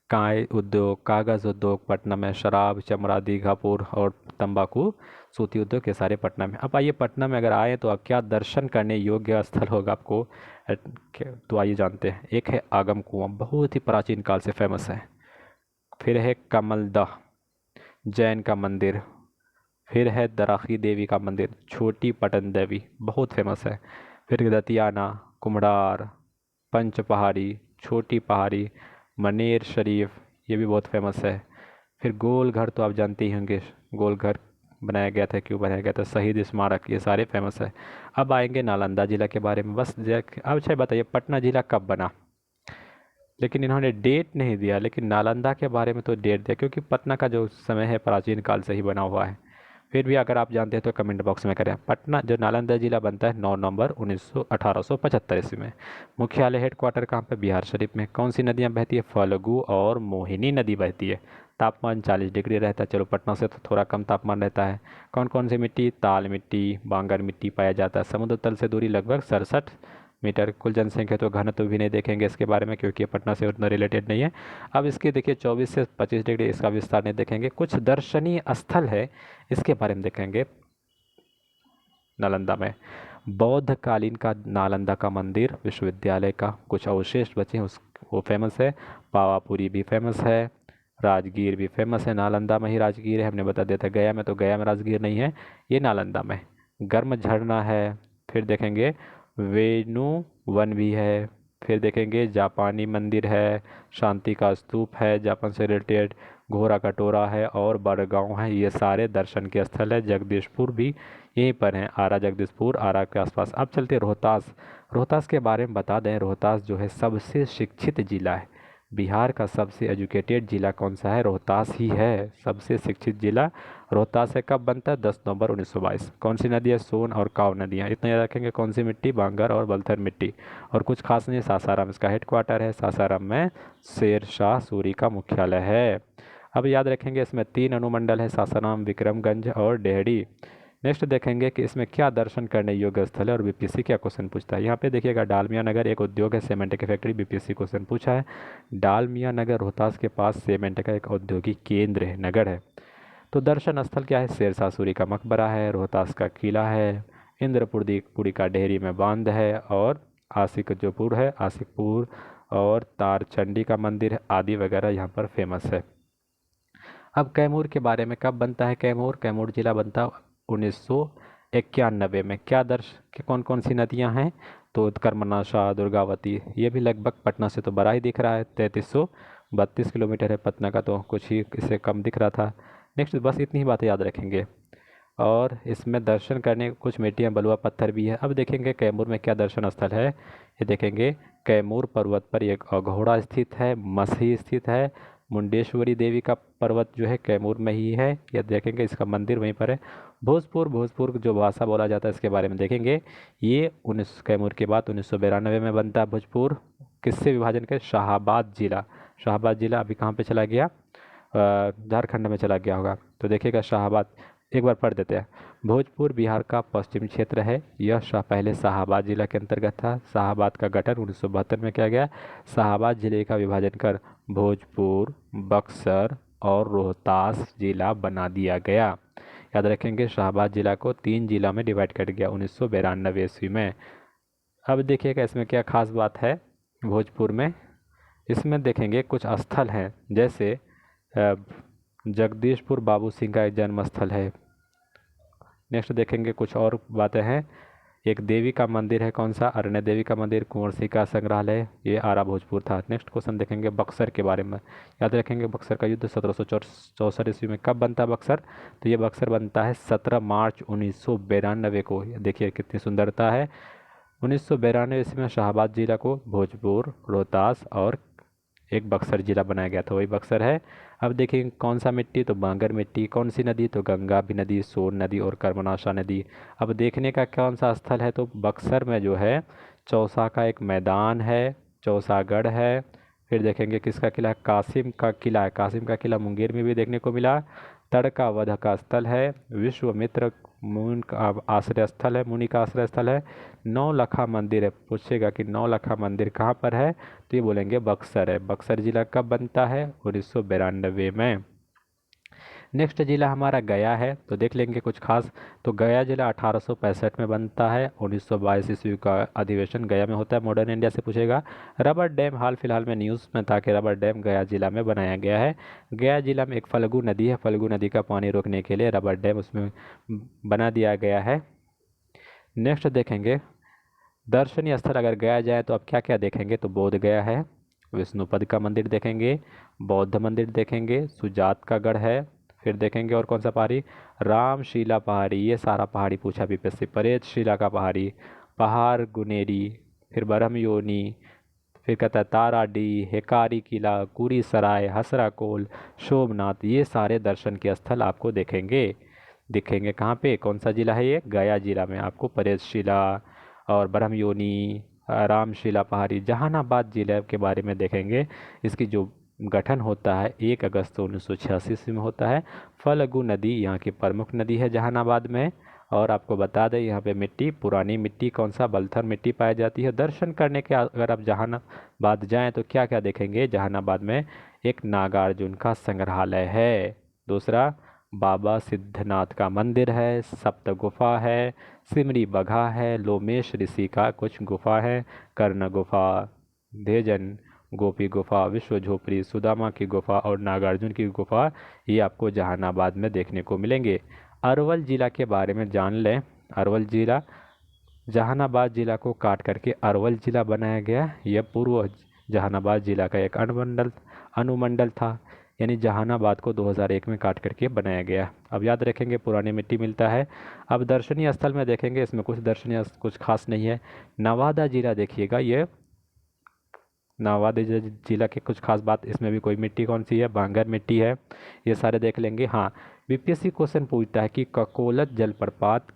काय उद्योग, कागज़ उद्योग पटना में, शराब, चमड़ा दीघापुर और तंबाकू सूती उद्योग, ये सारे पटना में। अब आइए पटना में अगर आए तो आप क्या दर्शन करने योग्य स्थल होगा आपको, तो आइए जानते हैं। एक है आगम कुआं, बहुत ही प्राचीन काल से फेमस है। फिर है कमलदह जैन का मंदिर। फिर है दराखी देवी का मंदिर, छोटी पटन देवी, बहुत फेमस है। फिर दतियाना, कुम्हड़ार, पंच पहाड़ी, छोटी पहाड़ी, मनेर शरीफ, ये भी बहुत फेमस है। फिर गोल घर तो आप जानते ही होंगे, गोल घर बनाया गया था, क्यों बनाया गया था, शहीद स्मारक, ये सारे फेमस है। अब आएंगे नालंदा जिला के बारे में। बस अब अच्छा बताइए पटना जिला कब बना, लेकिन इन्होंने डेट नहीं दिया, लेकिन नालंदा के बारे में तो डेट दिया, क्योंककि पटना का जो समय है प्राचीन काल से ही बना हुआ है। फिर भी अगर आप जानते हैं तो कमेंट बॉक्स में करें। पटना जो नालंदा जिला बनता है 9 नवंबर 1875 ईस्वी में। मुख्यालय हेडक्वार्टर कहाँ पे, बिहार शरीफ में। कौन सी नदियाँ बहती है, फल्गु और मोहिनी नदी बहती है। तापमान 40 डिग्री रहता है, चलो पटना से तो थोड़ा कम तापमान रहता है। कौन कौन सी मिट्टी, ताल मिट्टी, बांगर मिट्टी पाया जाता है। समुद्र तल से दूरी लगभग 67 मीटर। कुल जनसंख्या तो घनत्व भी नहीं देखेंगे इसके बारे में, क्योंकि ये पटना से उतना रिलेटेड नहीं है। अब इसके देखिए 24 से 25 डिग्री इसका विस्तार नहीं देखेंगे। कुछ दर्शनीय स्थल है इसके बारे में देखेंगे। नालंदा में बौद्ध कालीन का नालंदा का मंदिर, विश्वविद्यालय का कुछ अवशेष बचे हैं उस वो फेमस है। पावापुरी भी फेमस है, राजगीर भी फेमस है। नालंदा में ही राजगीर है, हमने बता दिया था। गया में तो गया में राजगीर नहीं है, ये नालंदा में। गर्म झरना है। फिर देखेंगे वेणु वन भी है। फिर देखेंगे जापानी मंदिर है, शांति का स्तूप है जापान से रिलेटेड, घोड़ा कटोरा है और बड़गांव है। ये सारे दर्शन के स्थल है। जगदीशपुर भी यहीं पर हैं, आरा जगदीशपुर, आरा के आसपास। अब चलते हैं रोहतास। रोहतास के बारे में बता दें, रोहतास जो है सबसे शिक्षित जिला है। बिहार का सबसे एजुकेटेड जिला कौन सा है, रोहतास ही है। सबसे शिक्षित जिला रोहतास है। कब बनता है, 10 नवंबर 1922। कौन सी नदी है, सोन और काव नदियाँ, इतना याद रखेंगे। कौन सी मिट्टी, बांगर और बलथर मिट्टी। और कुछ खास नहीं, सासाराम इसका हेडक्वार्टर है। सासाराम में शेर शाह सूरी का मुख्यालय है। अब याद रखेंगे इसमें 3 अनुमंडल है, सासाराम, विक्रमगंज और डेहरी। नेक्स्ट देखेंगे कि इसमें क्या दर्शन करने योग्य स्थल है और बीपीएससी क्या क्वेश्चन पूछता है। यहाँ पे देखिएगा डालमिया नगर एक उद्योग है, सीमेंट की फैक्ट्री, बीपीएससी क्वेश्चन पूछा है। डालमिया नगर रोहतास के पास सीमेंट का एक औद्योगिक केंद्र है, नगर है। तो दर्शन स्थल क्या है, शेरशाह सूरी का मकबरा है, रोहतास का किला है, इंद्रपुरी का डेहरी में बांध है, और आशिक जोपुर है, आशिकपुर और तारचंडी का मंदिर है आदि वगैरह यहाँ पर फेमस है। अब कैमूर के बारे में, कब बनता है कैमूर, कैमूर जिला बनता है 1991 में। क्या दर्श कि कौन कौन सी नदियां हैं, तो कर्मनाशा, दुर्गावती, ये भी लगभग पटना से तो बड़ा ही दिख रहा है, 3332 किलोमीटर है। पटना का तो कुछ ही इससे कम दिख रहा था। नेक्स्ट बस इतनी ही बातें याद रखेंगे। और इसमें दर्शन करने कुछ मिट्टियाँ, बलुआ पत्थर भी है। अब देखेंगे कैमूर में क्या दर्शन स्थल है, ये देखेंगे। कैमूर पर्वत पर एक अघोड़ा स्थित है, मसही स्थित है। मुंडेश्वरी देवी का पर्वत जो है कैमूर में ही है, यह देखेंगे, इसका मंदिर वहीं पर है। भोजपुर, भोजपुर जो भाषा बोला जाता है इसके बारे में देखेंगे। ये 19 कैमूर के बाद 1992 में बनता है भोजपुर। किससे विभाजन के, शाहाबाद जिला। शाहाबाद जिला अभी कहाँ पे चला गया, झारखंड में चला गया होगा। तो देखिएगा शाहाबाद, एक बार पढ़ देते हैं। भोजपुर बिहार का पश्चिमी क्षेत्र है। यह पहले शाहाबाद जिला के अंतर्गत था। शाहाबाद का गठन 1972 में किया गया। शाहाबाद जिले का विभाजन कर भोजपुर, बक्सर और रोहतास जिला बना दिया गया। याद रखेंगे शाहाबाद जिला को 3 जिला में डिवाइड कर दिया 1992 ईस्वी में। अब देखिएगा इसमें क्या खास बात है भोजपुर में। इसमें देखेंगे कुछ स्थल हैं, जैसे जगदीशपुर बाबू सिंह का एक जन्म स्थल है। नेक्स्ट देखेंगे कुछ और बातें हैं। एक देवी का मंदिर है, कौन सा? अरण्य देवी का मंदिर। कुंवर सिंह का संग्रहालय, ये आरा भोजपुर था। नेक्स्ट क्वेश्चन देखेंगे बक्सर के बारे में। याद रखेंगे बक्सर का युद्ध 1764 ईस्वी में कब बनता है बक्सर? तो ये बक्सर बनता है 17 मार्च 1992 को। देखिए कितनी सुंदरता है। 1992 ईस्वी में शाहबाद जिला को भोजपुर, रोहतास और एक बक्सर जिला बनाया गया था, वही बक्सर है। अब देखिए कौन सा मिट्टी? तो बांगर मिट्टी। कौन सी नदी? तो गंगा भी नदी, सोन नदी और कर्मनाशा नदी। अब देखने का कौन सा स्थल है? तो बक्सर में जो है चौसा का एक मैदान है, चौसागढ़ है। फिर देखेंगे किसका किला है? कासिम का किला है। कासिम का किला मुंगेर में भी देखने को मिला। तड़का वध का स्थल है। विश्वामित्र मुनि का आश्रय स्थल है, मुनि का आश्रय स्थल है। नौलखा मंदिर है। पूछेगा कि नौलखा मंदिर कहाँ पर है? तो ये बोलेंगे बक्सर है। बक्सर जिला कब बनता है? 1992 में। नेक्स्ट जिला हमारा गया है, तो देख लेंगे कुछ खास। तो गया जिला 1865 में बनता है। 1922 ईस्वी का अधिवेशन गया में होता है। मॉडर्न इंडिया से पूछेगा। रबर डैम हाल फिलहाल में न्यूज़ में था कि रबर डैम गया जिला में बनाया गया है। गया जिला में एक फल्गु नदी है, फल्गु नदी का पानी रोकने के लिए रबर डैम उसमें बना दिया गया है। नेक्स्ट देखेंगे दर्शनीय स्थल अगर गया जाए तो अब क्या क्या देखेंगे? तो बोध गया है, विष्णुपद का मंदिर देखेंगे, बौद्ध मंदिर देखेंगे, सुजात का गढ़ है। फिर देखेंगे और कौन सा पहाड़ी? रामशिला पहाड़ी, ये सारा पहाड़ी पूछा बीपीएससी। परेत शिला का पहाड़ी, पहाड़ गुनेरी, फिर ब्रह्म योनी, फिर कहता है ताराडीह, हेकारी किला, कुरी सराय, हसरा कोल, सोमनाथ, ये सारे दर्शन के स्थल आपको दिखेंगे कहाँ पे? कौन सा जिला है ये? गया जिला में आपको परेत शिला और ब्रह्मयोनी, रामशिला पहाड़ी। जहानाबाद जिले के बारे में देखेंगे। इसकी जो गठन होता है 1 अगस्त 1986 ईस्वी में होता है। फल्गु नदी यहाँ की प्रमुख नदी है जहानाबाद में। और आपको बता दें यहाँ पे मिट्टी, पुरानी मिट्टी कौन सा? बलथर मिट्टी पाई जाती है। दर्शन करने के अगर आप जहानाबाद जाएं तो क्या क्या देखेंगे? जहानाबाद में एक नागार्जुन का संग्रहालय है। दूसरा बाबा सिद्धनाथ का मंदिर है, सप्त गुफा है, सिमरी बघा है, लोमेश ऋषि का कुछ गुफा है, कर्ण गुफा, धेजन गोपी गुफा, विश्व झोपड़ी, सुदामा की गुफा और नागार्जुन की गुफा, ये आपको जहानाबाद में देखने को मिलेंगे। अरवल जिला के बारे में जान लें। अरवल जिला जहानाबाद जिला को काट करके अरवल जिला बनाया गया। यह पूर्व जहानाबाद जिला का एक अनुमंडल था, यानी जहानाबाद को 2001 में काट करके बनाया गया। अब याद रखेंगे पुरानी मिट्टी मिलता है। अब दर्शनीय स्थल में देखेंगे, इसमें कुछ दर्शनीय कुछ खास नहीं है। नवादा जिला देखिएगा, ये नवादा जिला के कुछ खास बात, इसमें भी कोई मिट्टी कौन सी है? बांगर मिट्टी है। ये सारे देख लेंगे। हाँ, बीपीएससी क्वेश्चन पूछता है कि ककोलत जलप्रपात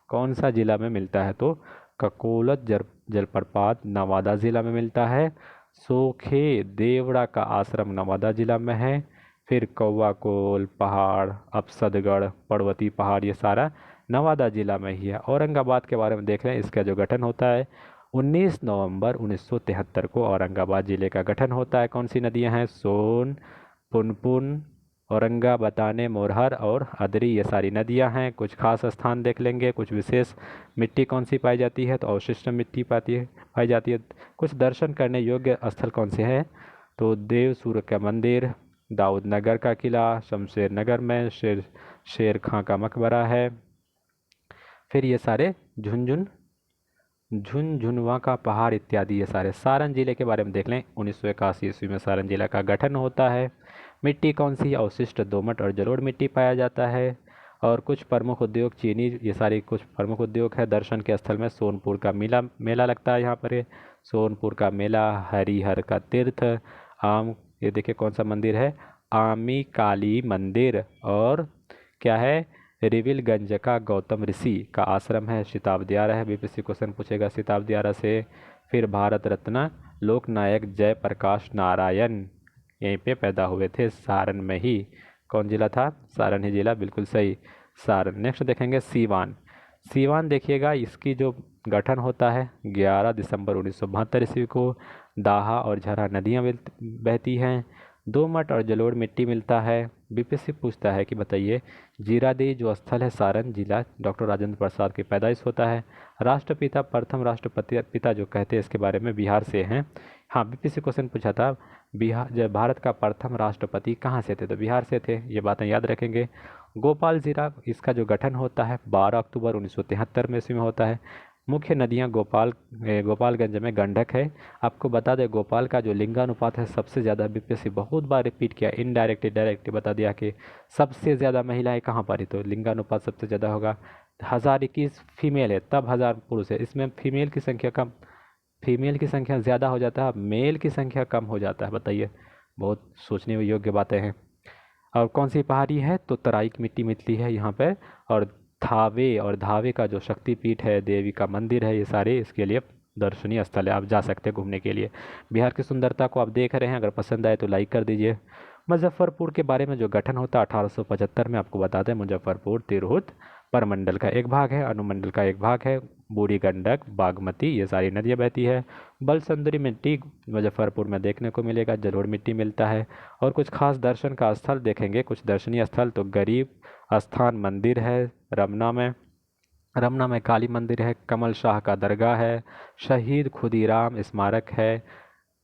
कौन सा जिला में मिलता है? तो ककोलत जलप्रपात नवादा जिला में मिलता है। सोखे देवड़ा का आश्रम नवादा जिला में है। फिर कौवा कोल पहाड़, अफसदगढ़, पर्वती पहाड़, ये सारा नवादा जिला में ही है। औरंगाबाद के बारे में देख रहे हैं, इसका जो गठन होता है 19 नवंबर 1973 को औरंगाबाद जिले का गठन होता है। कौन सी नदियां हैं? सोन, पुनपुन, औरंगा, बताने, मोरहर और अदरी, ये सारी नदियां हैं। कुछ खास स्थान देख लेंगे। कुछ विशेष मिट्टी कौन सी पाई जाती है? तो अवशिष्ट मिट्टी पाई जाती है। कुछ दर्शन करने योग्य स्थल कौन से हैं? तो देव सूर्य का मंदिर, दाऊद नगर का किला, शमशेर नगर में शेर खां का मकबरा है। फिर ये सारे झुनझुनवा का पहाड़ इत्यादि, ये सारे। सारण जिले के बारे में देख लें। 1981 ईस्वी में सारण जिला का गठन होता है। मिट्टी कौन सी? अवशिष्ट दोमट और जलोढ़ मिट्टी पाया जाता है। और कुछ प्रमुख उद्योग चीनी, ये सारे कुछ प्रमुख उद्योग है। दर्शन के स्थल में सोनपुर का मेला लगता है यहाँ पर। ये सोनपुर का मेला, हरिहर का तीर्थ, ये देखिए कौन सा मंदिर है? आमी काली मंदिर। और क्या है? रिविलगंज का गौतम ऋषि का आश्रम है। शताब्दियारा है, बीपीएससी क्वेश्चन पूछेगा शताब्दियारा से। फिर भारत रत्न लोकनायक जयप्रकाश नारायण यहीं पे पैदा हुए थे, सारण में ही। कौन जिला था? सारण ही जिला, बिल्कुल सही, सारण। नेक्स्ट देखेंगे सीवान। सीवान देखिएगा, इसकी जो गठन होता है 11 दिसंबर 1972 ईस्वी को। दाहा और झरा नदियाँ बहती हैं। दोमट और जलोढ़ मिट्टी मिलता है। बीपीएससी पूछता है कि बताइए जीरादेई जो स्थल है सारण जिला, डॉक्टर राजेंद्र प्रसाद की पैदाइश होता है। राष्ट्रपिता प्रथम राष्ट्रपति पिता जो कहते हैं इसके बारे में बिहार से हैं। हाँ, बीपीएससी क्वेश्चन पूछा था बिहार, जब भारत का प्रथम राष्ट्रपति कहाँ से थे? तो बिहार से थे, ये बातें याद रखेंगे। गोपाल ज़िला, इसका जो गठन होता है 12 अक्टूबर 1973 में ईस्वी में होता है। मुख्य नदियाँ गोपालगंज में गंडक है। आपको बता दें गोपाल का जो लिंगानुपात है सबसे ज़्यादा, बीपीएससी बहुत बार रिपीट किया, इनडायरेक्टली डायरेक्टली बता दिया कि सबसे ज़्यादा महिलाएं कहाँ पर है, तो लिंगानुपात सबसे ज़्यादा होगा। 1021 फीमेल है तब 1000 पुरुष है, इसमें फीमेल की संख्या ज़्यादा हो जाता है, मेल की संख्या कम हो जाता है। बताइए, बहुत सोचने योग्य बातें हैं। और कौन सी पहाड़ी है, तो तराई की मिट्टी मिलती है यहाँ पर। और धावे का जो शक्तिपीठ है, देवी का मंदिर है, ये सारे इसके लिए दर्शनीय स्थल है, आप जा सकते हैं घूमने के लिए। बिहार की सुंदरता को आप देख रहे हैं, अगर पसंद आए तो लाइक कर दीजिए। मुजफ्फरपुर के बारे में जो गठन होता है 1875 में, आपको बता दें मुजफ्फरपुर तिरहुत परमंडल का एक भाग है, अनुमंडल का एक भाग है। बूढ़ी गंडक, बागमती, ये सारी नदियाँ बहती है। बलसंदरी मिट्टी मुजफ्फरपुर में देखने को मिलेगा, जलोढ़ मिट्टी मिलता है। और कुछ खास दर्शन का स्थल देखेंगे, कुछ दर्शनीय स्थल, तो गरीब स्थान मंदिर है रमना में काली मंदिर है, कमल शाह का दरगाह है, शहीद खुदीराम स्मारक है,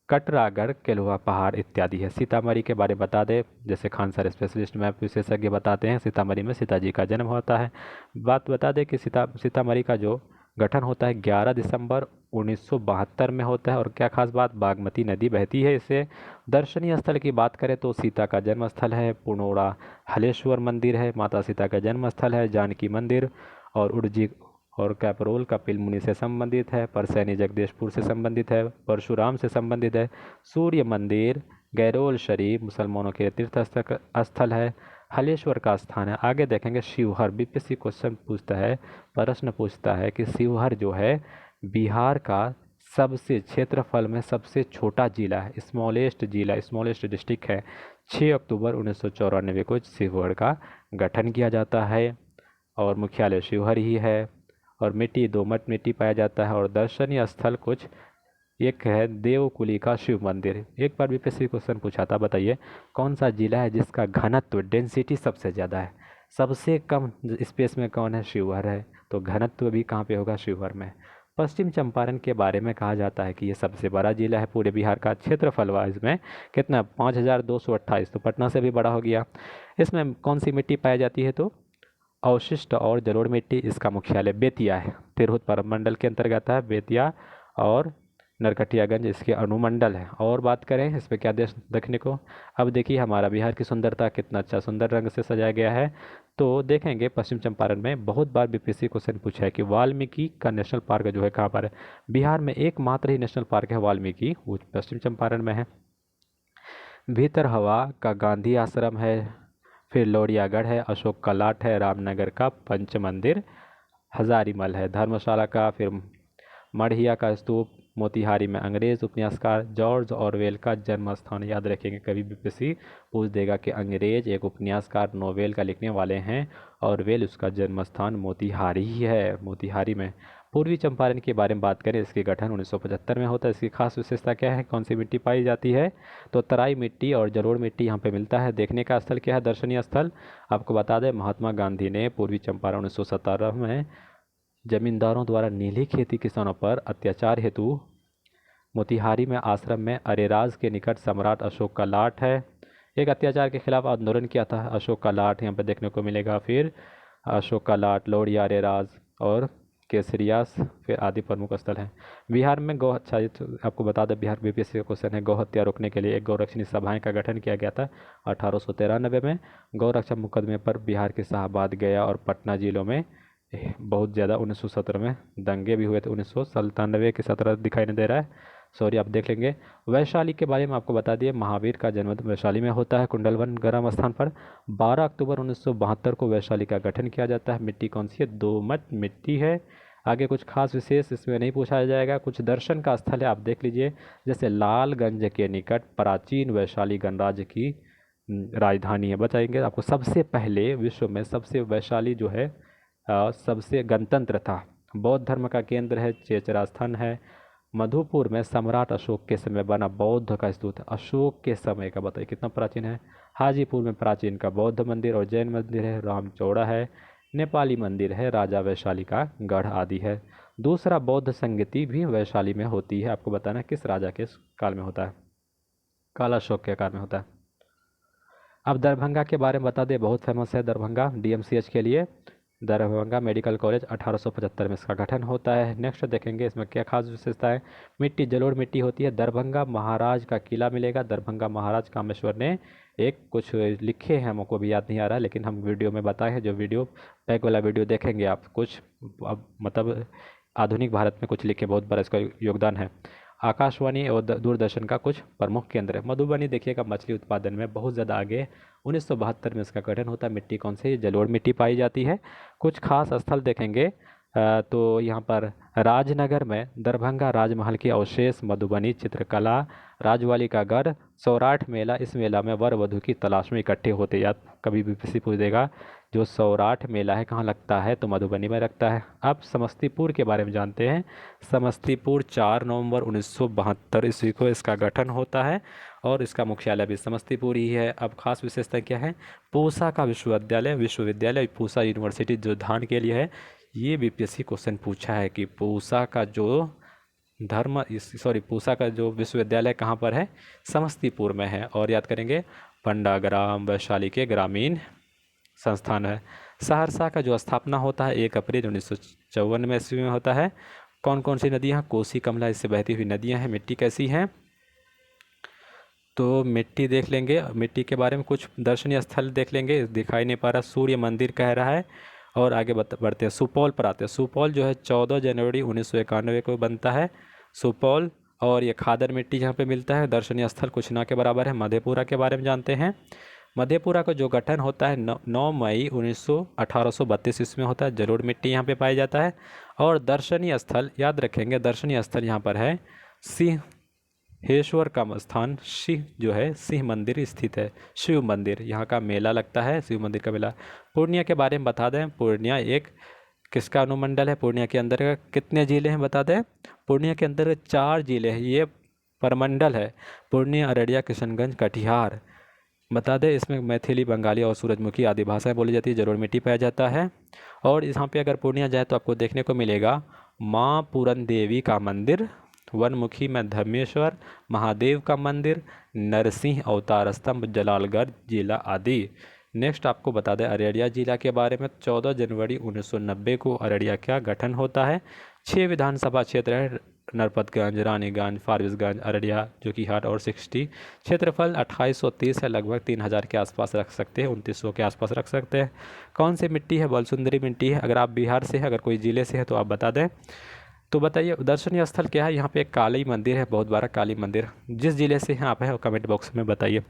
कटरागढ़ केलुआ पहाड़ इत्यादि है। सीतामढ़ी के बारे में बता दें, जैसे खान सर स्पेशलिस्ट मैप विशेषज्ञ बताते हैं, सीतामढ़ी में सीता जी का जन्म होता है। बात बता दें कि सीतामढ़ी का जो गठन होता है 11 दिसंबर 1972 में होता है। और क्या खास बात, बागमती नदी बहती है इससे। दर्शनीय स्थल की बात करें तो सीता का जन्म स्थल है, पुनौरा हलेश्वर मंदिर है, माता सीता का जन्म स्थल है, जानकी मंदिर, और उड़जी और कैपरोल कपिल मुनि से संबंधित है, परसैनी जगदीशपुर से संबंधित है, परशुराम से संबंधित है, सूर्य मंदिर, गैरोल शरीफ मुसलमानों के तीर्थ स्थल है, हलेश्वर का स्थान है। आगे देखेंगे शिवहर, बीपीएससी क्वेश्चन पूछता है, प्रश्न पूछता है कि शिवहर जो है बिहार का सबसे क्षेत्रफल में सबसे छोटा जिला है, स्मॉलेस्ट डिस्ट्रिक्ट है। 6 अक्टूबर 1994 को शिवहर का गठन किया जाता है और मुख्यालय शिवहर ही है। और मिट्टी दोमट मिट्टी पाया जाता है। और दर्शनीय स्थल कुछ, एक है देवकुली का शिव मंदिर। एक बार बीपीएससी क्वेश्चन पूछा था, बताइए कौन सा जिला है जिसका घनत्व डेंसिटी सबसे ज़्यादा है, सबसे कम स्पेस में कौन है, शिवहर है। तो घनत्व भी कहाँ पे होगा, शिवहर में। पश्चिम चंपारण के बारे में कहा जाता है कि ये सबसे बड़ा जिला है पूरे बिहार का, क्षेत्रफल वाइज में कितना 5228, तो पटना से भी बड़ा हो गया। इसमें कौन सी मिट्टी पाई जाती है, तो अवशिष्ट और जलोढ़ मिट्टी। इसका मुख्यालय बेतिया है, तिरहुत परमंडल के अंतर्गत है बेतिया, और नरकटियागंज इसके अनुमंडल है। और बात करें इस पर क्या देश देखने को, अब देखिए हमारा बिहार की सुंदरता कितना अच्छा सुंदर रंग से सजाया गया है। तो देखेंगे पश्चिम चंपारण में बहुत बार बीपीएससी क्वेश्चन पूछा है कि वाल्मीकि का नेशनल पार्क जो है कहाँ पर है। बिहार में एकमात्र ही नेशनल पार्क है वाल्मीकि, वो पश्चिम चंपारण में है। भीतर हवा का गांधी आश्रम है, फिर लौरियागढ़ है, अशोक का लाट है, रामनगर का पंच मंदिर, हजारीमल है धर्मशाला का, फिर मढ़िया का स्तूप, मोतिहारी में अंग्रेज उपन्यासकार जॉर्ज ऑरवेल का जन्म स्थान। याद रखेंगे, कभी बीपीएससी पूछ देगा कि अंग्रेज एक उपन्यासकार नोवेल का लिखने वाले हैं, ऑरवेल उसका जन्म स्थान मोतिहारी ही है, मोतिहारी में। पूर्वी चंपारण के बारे में बात करें, इसके गठन 1975 में होता है। इसकी खास विशेषता क्या है, कौन सी मिट्टी पाई जाती है, तो तराई मिट्टी और जलोढ़ मिट्टी यहाँ पे मिलता है। देखने का स्थल क्या है, दर्शनीय स्थल आपको बता दें, महात्मा गांधी ने पूर्वी चंपारण 1917 में जमींदारों द्वारा नीली खेती किसानों पर अत्याचार हेतु मोतिहारी में आश्रम में अरेराज के निकट सम्राट अशोक का लाट है, एक अत्याचार के खिलाफ आंदोलन किया था। अशोक का लाट यहाँ पर देखने को मिलेगा, फिर अशोक का लाट, लोरिया, अरेराज और केसरियास, फिर आदि प्रमुख स्थल हैं। बिहार में गौ, अच्छा ये तो आपको बता दें, बिहार बीपीएससी का क्वेश्चन है, गौ हत्या रोकने के लिए एक गौरक्षणी सभाएं का गठन किया गया था 1893 में। गौरक्षा मुकदमे पर बिहार के शाहबाद, गया और पटना जिलों में बहुत ज़्यादा 1917 में दंगे भी हुए थे। 1997 के 17 दिखाई नहीं दे रहा है, सॉरी, आप देख लेंगे। वैशाली के बारे में आपको बता दिए, महावीर का जन्म वैशाली में होता है, कुंडलवन गर्म स्थान पर। 12 अक्टूबर 1972 को वैशाली का गठन किया जाता है। मिट्टी कौन सी है, दोमट मिट्टी है। आगे कुछ खास विशेष इसमें नहीं पूछा जाएगा। कुछ दर्शन का स्थल है, आप देख लीजिए, जैसे लालगंज के निकट प्राचीन वैशाली गणराज्य की राजधानी है। बताएंगे आपको, सबसे पहले विश्व में सबसे वैशाली जो है सबसे गणतंत्र था। बौद्ध धर्म का केंद्र है, चेचरा स्थान है। मधुपुर में सम्राट अशोक के समय बना बौद्ध का स्तूप, अशोक के समय का, बताइए कितना प्राचीन है। हाजीपुर में प्राचीन का बौद्ध मंदिर और जैन मंदिर है, रामचौड़ा है। नेपाली मंदिर है, राजा वैशाली का गढ़ आदि है। दूसरा बौद्ध संगति भी वैशाली में होती है। आपको बताना किस राजा के काल में होता है, काला अशोक के काल में होता है। अब दरभंगा के बारे में बता दें, बहुत फेमस है दरभंगा डीएमसीएच के लिए। दरभंगा मेडिकल कॉलेज 1875 में इसका गठन होता है। नेक्स्ट देखेंगे इसमें क्या खास विशेषता है। मिट्टी जलोढ़ मिट्टी होती है। दरभंगा महाराज का किला मिलेगा। दरभंगा महाराज कामेश्वर ने एक कुछ लिखे हैं, हमको भी याद नहीं आ रहा, लेकिन हम वीडियो में बताए हैं। जो वीडियो बैक वाला वीडियो देखेंगे आप, कुछ अब मतलब आधुनिक भारत में कुछ लिखे, बहुत बड़ा इसका योगदान है। आकाशवाणी और दूरदर्शन का कुछ प्रमुख केंद्र है। मधुबनी देखिएगा मछली उत्पादन में बहुत ज़्यादा आगे। 1972 में इसका गठन होता है। मिट्टी कौन सी? जलोढ़ मिट्टी पाई जाती है। कुछ खास स्थल देखेंगे तो यहाँ पर राजनगर में दरभंगा राजमहल के अवशेष, मधुबनी चित्रकला, राजवाली का गढ़, सौराठ मेला। इस मेला में वर वधु की तलाश में इकट्ठे होते। या कभी भी किसी पूछ देगा जो सौराठ मेला है कहाँ लगता है, तो मधुबनी में लगता है। अब समस्तीपुर के बारे में जानते हैं। समस्तीपुर 4 नवंबर 1972 ईस्वी को इसका गठन होता है और इसका मुख्यालय भी समस्तीपुर ही है। अब खास विशेषता क्या है? पूसा का विश्वविद्यालय पूसा यूनिवर्सिटी जो धान के लिए है। ये बीपीएससी क्वेश्चन पूछा है कि पूसा का जो पूसा का जो विश्वविद्यालय कहाँ पर है? समस्तीपुर में है। और याद करेंगे पंडाग्राम वैशाली के ग्रामीण संस्थान है। सहरसा का जो स्थापना होता है 1 अप्रैल 1954 में ईस्वी में होता है। कौन कौन सी नदियाँ? कोसी कमला इससे बहती हुई नदियाँ हैं। मिट्टी कैसी है? तो मिट्टी देख लेंगे। मिट्टी के बारे में कुछ दर्शनीय स्थल देख लेंगे। दिखाई नहीं पा रहा, सूर्य मंदिर कह रहा है। और आगे बढ़ते हैं, सुपौल पर आते हैं। सुपौल जो है 14 जनवरी 1991 को बनता है सुपौल। और ये खादर मिट्टी यहाँ पे मिलता है। दर्शनीय स्थल कुछ ना के बराबर है। मधेपुरा के बारे में जानते हैं। मधेपुरा का जो गठन होता है 9 मई 1832 ईस्वी में होता है। जलोढ़ मिट्टी यहाँ पे पाया जाता है। और दर्शनीय स्थल याद रखेंगे, दर्शनीय स्थल यहाँ पर है सिंहेश्वर का स्थान। सिंह जो है सिंह मंदिर स्थित है। शिव मंदिर, यहाँ का मेला लगता है, शिव मंदिर का मेला। पूर्णिया के बारे में बता दें। पूर्णिया एक किसका अनुमंडल है? पूर्णिया के अंदर कितने ज़िले हैं बता दें। पूर्णिया के अंदर 4 ज़िले हैं। ये परमंडल है। पूर्णिया, अररिया, किशनगंज, कटिहार। बता दें इसमें मैथिली, बंगाली और सूरजमुखी आदि भाषाएं बोली जाती है। जलोढ़ मिट्टी पाया जाता है। और यहाँ पे अगर पूर्णिया जाए तो आपको देखने को मिलेगा माँ पूरन देवी का मंदिर, वनमुखी में धर्मेश्वर, महादेव का मंदिर, नरसिंह अवतार स्तंभ, जलालगढ़ जिला आदि। नेक्स्ट आपको बता दें अररिया जिला के बारे में। 14 जनवरी 1990 को अररिया का गठन होता है। 6 विधानसभा क्षेत्र है। नरपतगंज, रानीगंज, फारबिसगंज, अररिया, जोकीहाट और 60। क्षेत्रफल 2830 है। लगभग 3000 के आसपास रख सकते हैं, 2900 के आसपास रख सकते हैं। कौन सी मिट्टी है? बलसुंदरी मिट्टी है। अगर आप बिहार से हैं, अगर कोई ज़िले से है तो आप बता दें। तो बताइए दर्शनीय स्थल क्या है? यहाँ पे एक काली मंदिर है, बहुत बड़ा काली मंदिर। जिस ज़िले से हैं आप हैं कमेंट बॉक्स में बताइए।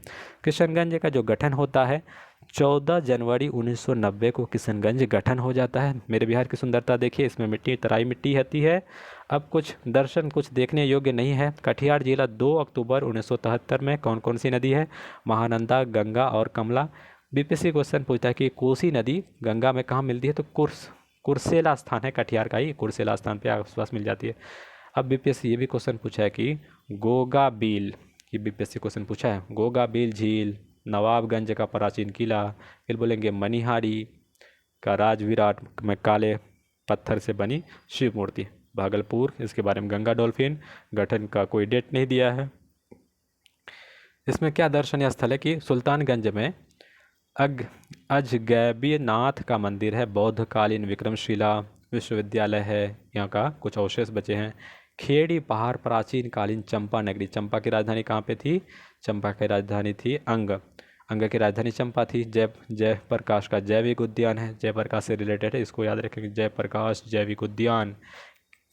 किशनगंज का जो गठन होता है 14 जनवरी 1990 को किशनगंज गठन हो जाता है। मेरे बिहार की सुंदरता देखिए, इसमें मिट्टी तराई मिट्टी रहती है। अब कुछ दर्शन कुछ देखने योग्य नहीं है। कटिहार जिला 2 अक्टूबर 1973 में कौन कौन सी नदी है? महानंदा, गंगा और कमला। बीपीएससी क्वेश्चन पूछता है कि कोसी नदी गंगा में कहाँ मिलती है? तो कुर्सेला स्थान है कटिहार का ही, कुर्सेला स्थान पे आसपास मिल जाती है। अब बीपीएससी ये भी क्वेश्चन पूछा है कि गोगा बील, ये बीपीएससी क्वेश्चन पूछा है। गोगा बील झील, नवाबगंज का प्राचीन किला, फिर बोलेंगे मनिहारी का राजविराट में काले पत्थर से बनी शिव मूर्ति, भागलपुर। इसके बारे में गंगा डॉल्फिन, गठन का कोई डेट नहीं दिया है। इसमें क्या दर्शनीय स्थल है कि सुल्तानगंज में अजगैबीनाथ का मंदिर है। बौद्धकालीन विक्रमशिला विश्वविद्यालय है, यहाँ का कुछ अवशेष बचे हैं। खेड़ी पहाड़ प्राचीन कालीन चंपा नगरी। चंपा की राजधानी कहाँ पे थी? चंपा की राजधानी थी अंग की राजधानी चंपा थी। जयप्रकाश का जैविक उद्यान है, जयप्रकाश से रिलेटेड है, इसको याद रखेंगे, जयप्रकाश जैविक उद्यान।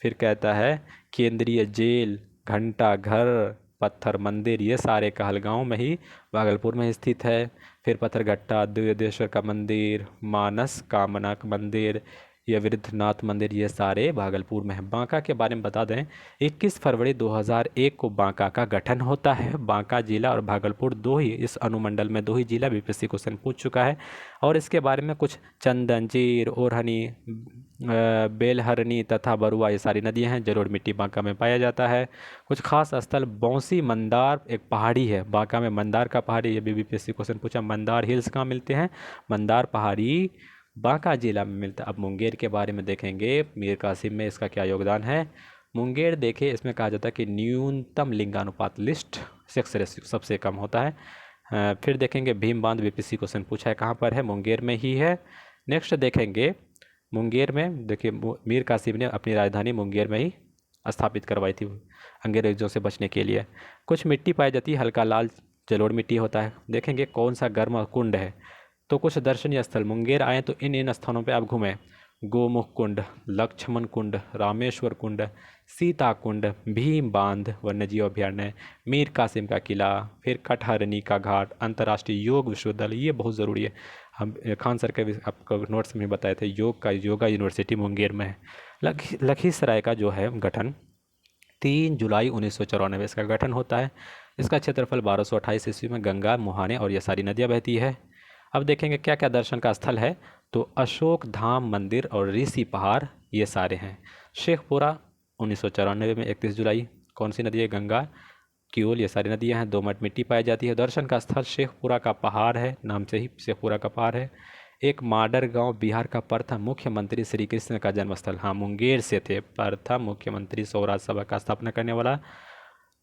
फिर कहता है केंद्रीय जेल, घंटा घर, पत्थर मंदिर, ये सारे कहलगांव में ही भागलपुर में स्थित है। फिर पत्थरघट्टा, द्विदेश्वर का मंदिर, मानस कामना का मंदिर, यह वृद्धनाथ मंदिर, ये सारे भागलपुर में है। बांका के बारे में बता दें 21 फरवरी 2001 को बांका का गठन होता है। बांका जिला और भागलपुर दो ही, इस अनुमंडल में दो ही जिला बीपीएससी क्वेश्चन पूछ चुका है। और इसके बारे में कुछ चंदन, जीर, ओरहनी, बेलहरनी तथा बरुआ, ये सारी नदियां हैं। जलोढ़ मिट्टी बांका में पाया जाता है। कुछ खास स्थल बौंसी मंदार एक पहाड़ी है बांका में, मंदार का पहाड़ी, ये भी बीपीएससी क्वेश्चन पूछा। मंदार हिल्स कहाँ मिलते हैं? मंदार पहाड़ी बांका जिला में मिलता है। अब मुंगेर के बारे में देखेंगे, मीर कासिम में इसका क्या योगदान है। मुंगेर देखिए, इसमें कहा जाता है कि न्यूनतम लिंगानुपात लिस्ट सेक्स रेशियो सबसे कम होता है। फिर देखेंगे भीम बांध बीपीएससी क्वेश्चन पूछा है कहाँ पर है, मुंगेर में ही है। नेक्स्ट देखेंगे मुंगेर में, देखिए मीर कासिम ने अपनी राजधानी मुंगेर में ही स्थापित करवाई थी अंग्रेजों से बचने के लिए। कुछ मिट्टी पाई जाती है, हल्का लाल जलोढ़ मिट्टी होता है। देखेंगे कौन सा गर्म कुंड है, तो कुछ दर्शनीय स्थल मुंगेर आए तो इन इन स्थानों पे आप घूमें। गोमुख कुंड, लक्ष्मण कुंड, रामेश्वर कुंड, सीता कुंड, भीम बांध वन्यजीव अभयारण्य, मीर कासिम का किला, फिर कटहरनी का घाट, अंतर्राष्ट्रीय योग विश्वविद्यालय, ये बहुत ज़रूरी है। हम खान सर के आपको नोट्स में बताए थे, योगा यूनिवर्सिटी मुंगेर में है। लखीसराय का जो है गठन 3 जुलाई 1994 इसका गठन होता है। इसका क्षेत्रफल 1228 ईस्वी में गंगा, मुहाने और ये सारी नदियाँ बहती है। अब देखेंगे क्या क्या दर्शन का स्थल है, तो अशोक धाम मंदिर और ऋषि पहाड़ ये सारे हैं। शेखपुरा 1994 में 31 जुलाई, कौन सी नदी है, गंगा, क्योल, ये सारी नदियाँ हैं। दोमट मिट्टी पाई जाती है। दर्शन का स्थल शेखपुरा का पहाड़ है, नाम से ही शेखपुरा का पहाड़ है। एक माडर गांव बिहार का प्रथम मुख्यमंत्री श्री कृष्ण का जन्मस्थल, हाँ मुंगेर से थे प्रथम मुख्यमंत्री स्वराज सभा का स्थापना करने वाला।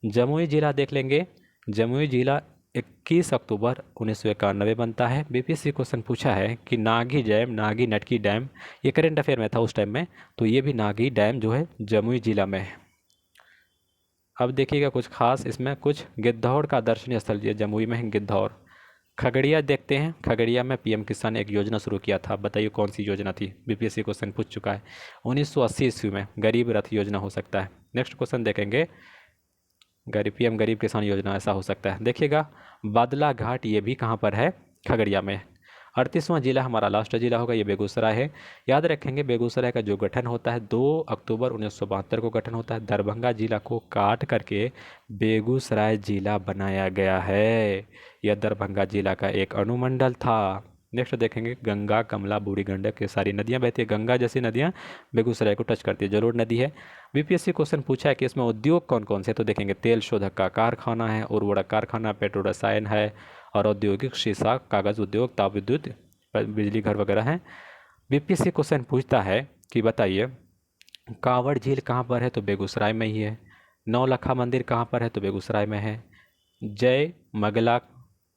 जमुई जिला देख लेंगे, जमुई जिला 21 अक्टूबर 1991 बनता है। बीपीएससी क्वेश्चन पूछा है कि नागी डैम, नागी नटकी डैम, ये करेंट अफेयर में था उस टाइम में, तो ये भी नागी डैम जो है जमुई जिला में है। अब देखिएगा कुछ खास इसमें, कुछ गिद्धौर का दर्शनीय स्थल ये जमुई में है, गिद्धौर। खगड़िया देखते हैं, खगड़िया में पीएम किसान एक योजना शुरू किया था, बताइए कौन सी योजना थी, बीपीएससी क्वेश्चन पूछ चुका है। 1980 ईस्वी में गरीब रथ योजना हो सकता है। नेक्स्ट क्वेश्चन देखेंगे, पीएम गरीब किसान योजना ऐसा हो सकता है। देखिएगा बादला घाट, ये भी कहाँ पर है, खगड़िया में। 38वां जिला हमारा लास्ट जिला होगा, ये बेगूसराय है। याद रखेंगे बेगूसराय का जो गठन होता है 2 अक्टूबर 1972 को गठन होता है। दरभंगा जिला को काट करके बेगूसराय जिला बनाया गया है। यह दरभंगा जिला का एक अनुमंडल था। नेक्स्ट देखेंगे गंगा, कमला, बूढ़ी गंडक, ये सारी नदियाँ बहती है। गंगा जैसी नदियाँ बेगूसराय को टच करती है, जरूर नदी है। बीपीएससी क्वेश्चन पूछा है कि इसमें उद्योग कौन कौन से, तो देखेंगे तेल शोधक का कारखाना है, उर्वरक कारखाना, पेट्रो रसायन है, और औद्योगिक शीशा, कागज़ उद्योग, ताप विद्युत, बिजली घर वगैरह हैं। बीपीएससी क्वेश्चन पूछता है कि बताइए कांवड़ झील कहाँ पर है, तो बेगूसराय में ही है। नौलखा मंदिर कहाँ पर है, तो बेगूसराय में है। जय मगला,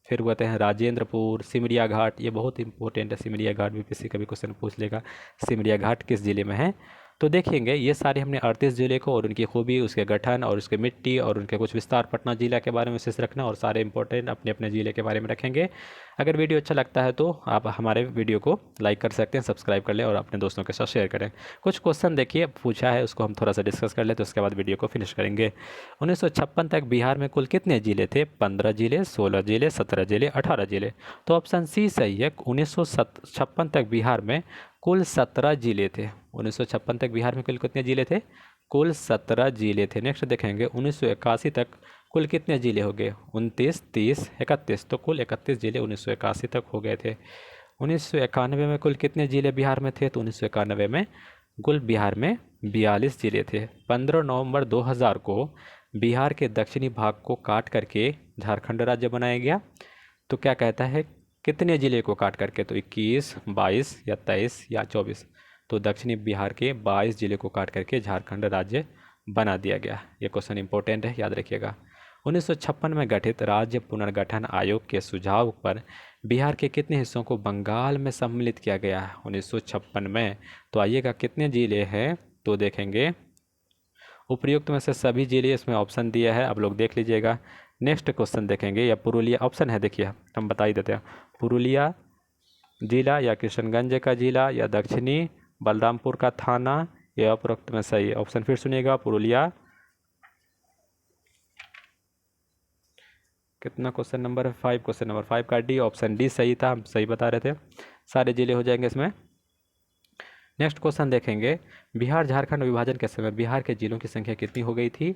फिर कहते हैं राजेंद्रपुर, सिमरिया घाट, ये बहुत इंपॉर्टेंट है सिमरिया घाट, बीपीएससी कभी क्वेश्चन पूछ लेगा सिमरिया घाट किस जिले में है। तो देखेंगे ये सारे हमने 38 जिले को और उनकी खूबी, उसके गठन और उसके मिट्टी और उनके कुछ विस्तार, पटना जिला के बारे में विशेष रखना, और सारे इंपॉर्टेंट अपने अपने जिले के बारे में रखेंगे। अगर वीडियो अच्छा लगता है तो आप हमारे वीडियो को लाइक कर सकते हैं, सब्सक्राइब कर लें और अपने दोस्तों के साथ शेयर करें। कुछ क्वेश्चन देखिए पूछा है, उसको हम थोड़ा सा डिस्कस कर लें, तो उसके बाद वीडियो को फिनिश करेंगे। 1956 तक बिहार में कुल कितने जिले थे, 15 जिले, 16 जिले, 17 जिले, 18 जिले, तो ऑप्शन सी सही है। 1956 तक बिहार में कुल 17 जिले थे। 1956 तक बिहार में कुल कितने जिले थे, कुल 17 जिले थे। नेक्स्ट देखेंगे 1981 तक कुल कितने जिले हो गए, 29, 30, 31, तो कुल 31 जिले 1981 तक हो गए थे। 1991 में कुल कितने जिले बिहार में थे, तो 1991 में कुल बिहार में 42 जिले थे। 15 नवंबर 2000 को बिहार के दक्षिणी भाग को काट करके झारखंड राज्य बनाया गया। तो क्या कहता है कितने ज़िले को काट करके, तो 21, 22 या 23 या 24, तो दक्षिणी बिहार के 22 ज़िले को काट करके झारखंड राज्य बना दिया गया। ये क्वेश्चन इंपॉर्टेंट है, याद रखिएगा। 1956 में गठित राज्य पुनर्गठन आयोग के सुझाव पर बिहार के कितने हिस्सों को बंगाल में सम्मिलित किया गया है, 1956 में। तो आइएगा कितने ज़िले हैं, तो देखेंगे उपयुक्त में से सभी जिले, इसमें ऑप्शन दिया है, आप लोग देख लीजिएगा। नेक्स्ट क्वेश्चन देखेंगे, या पुरुलिया ऑप्शन है, देखिए हम बता ही देते हैं। पुरुलिया जिला या किशनगंज का जिला या दक्षिणी बलरामपुर का थाना, यह उपरोक्त में सही है। ऑप्शन फिर सुनिएगा, पुरुलिया, कितना क्वेश्चन नंबर है, 5, क्वेश्चन नंबर 5 का डी, ऑप्शन डी सही था, हम सही बता रहे थे। सारे जिले हो जाएंगे इसमें। नेक्स्ट क्वेश्चन देखेंगे, बिहार झारखंड विभाजन के समय बिहार के जिलों की संख्या कितनी हो गई थी।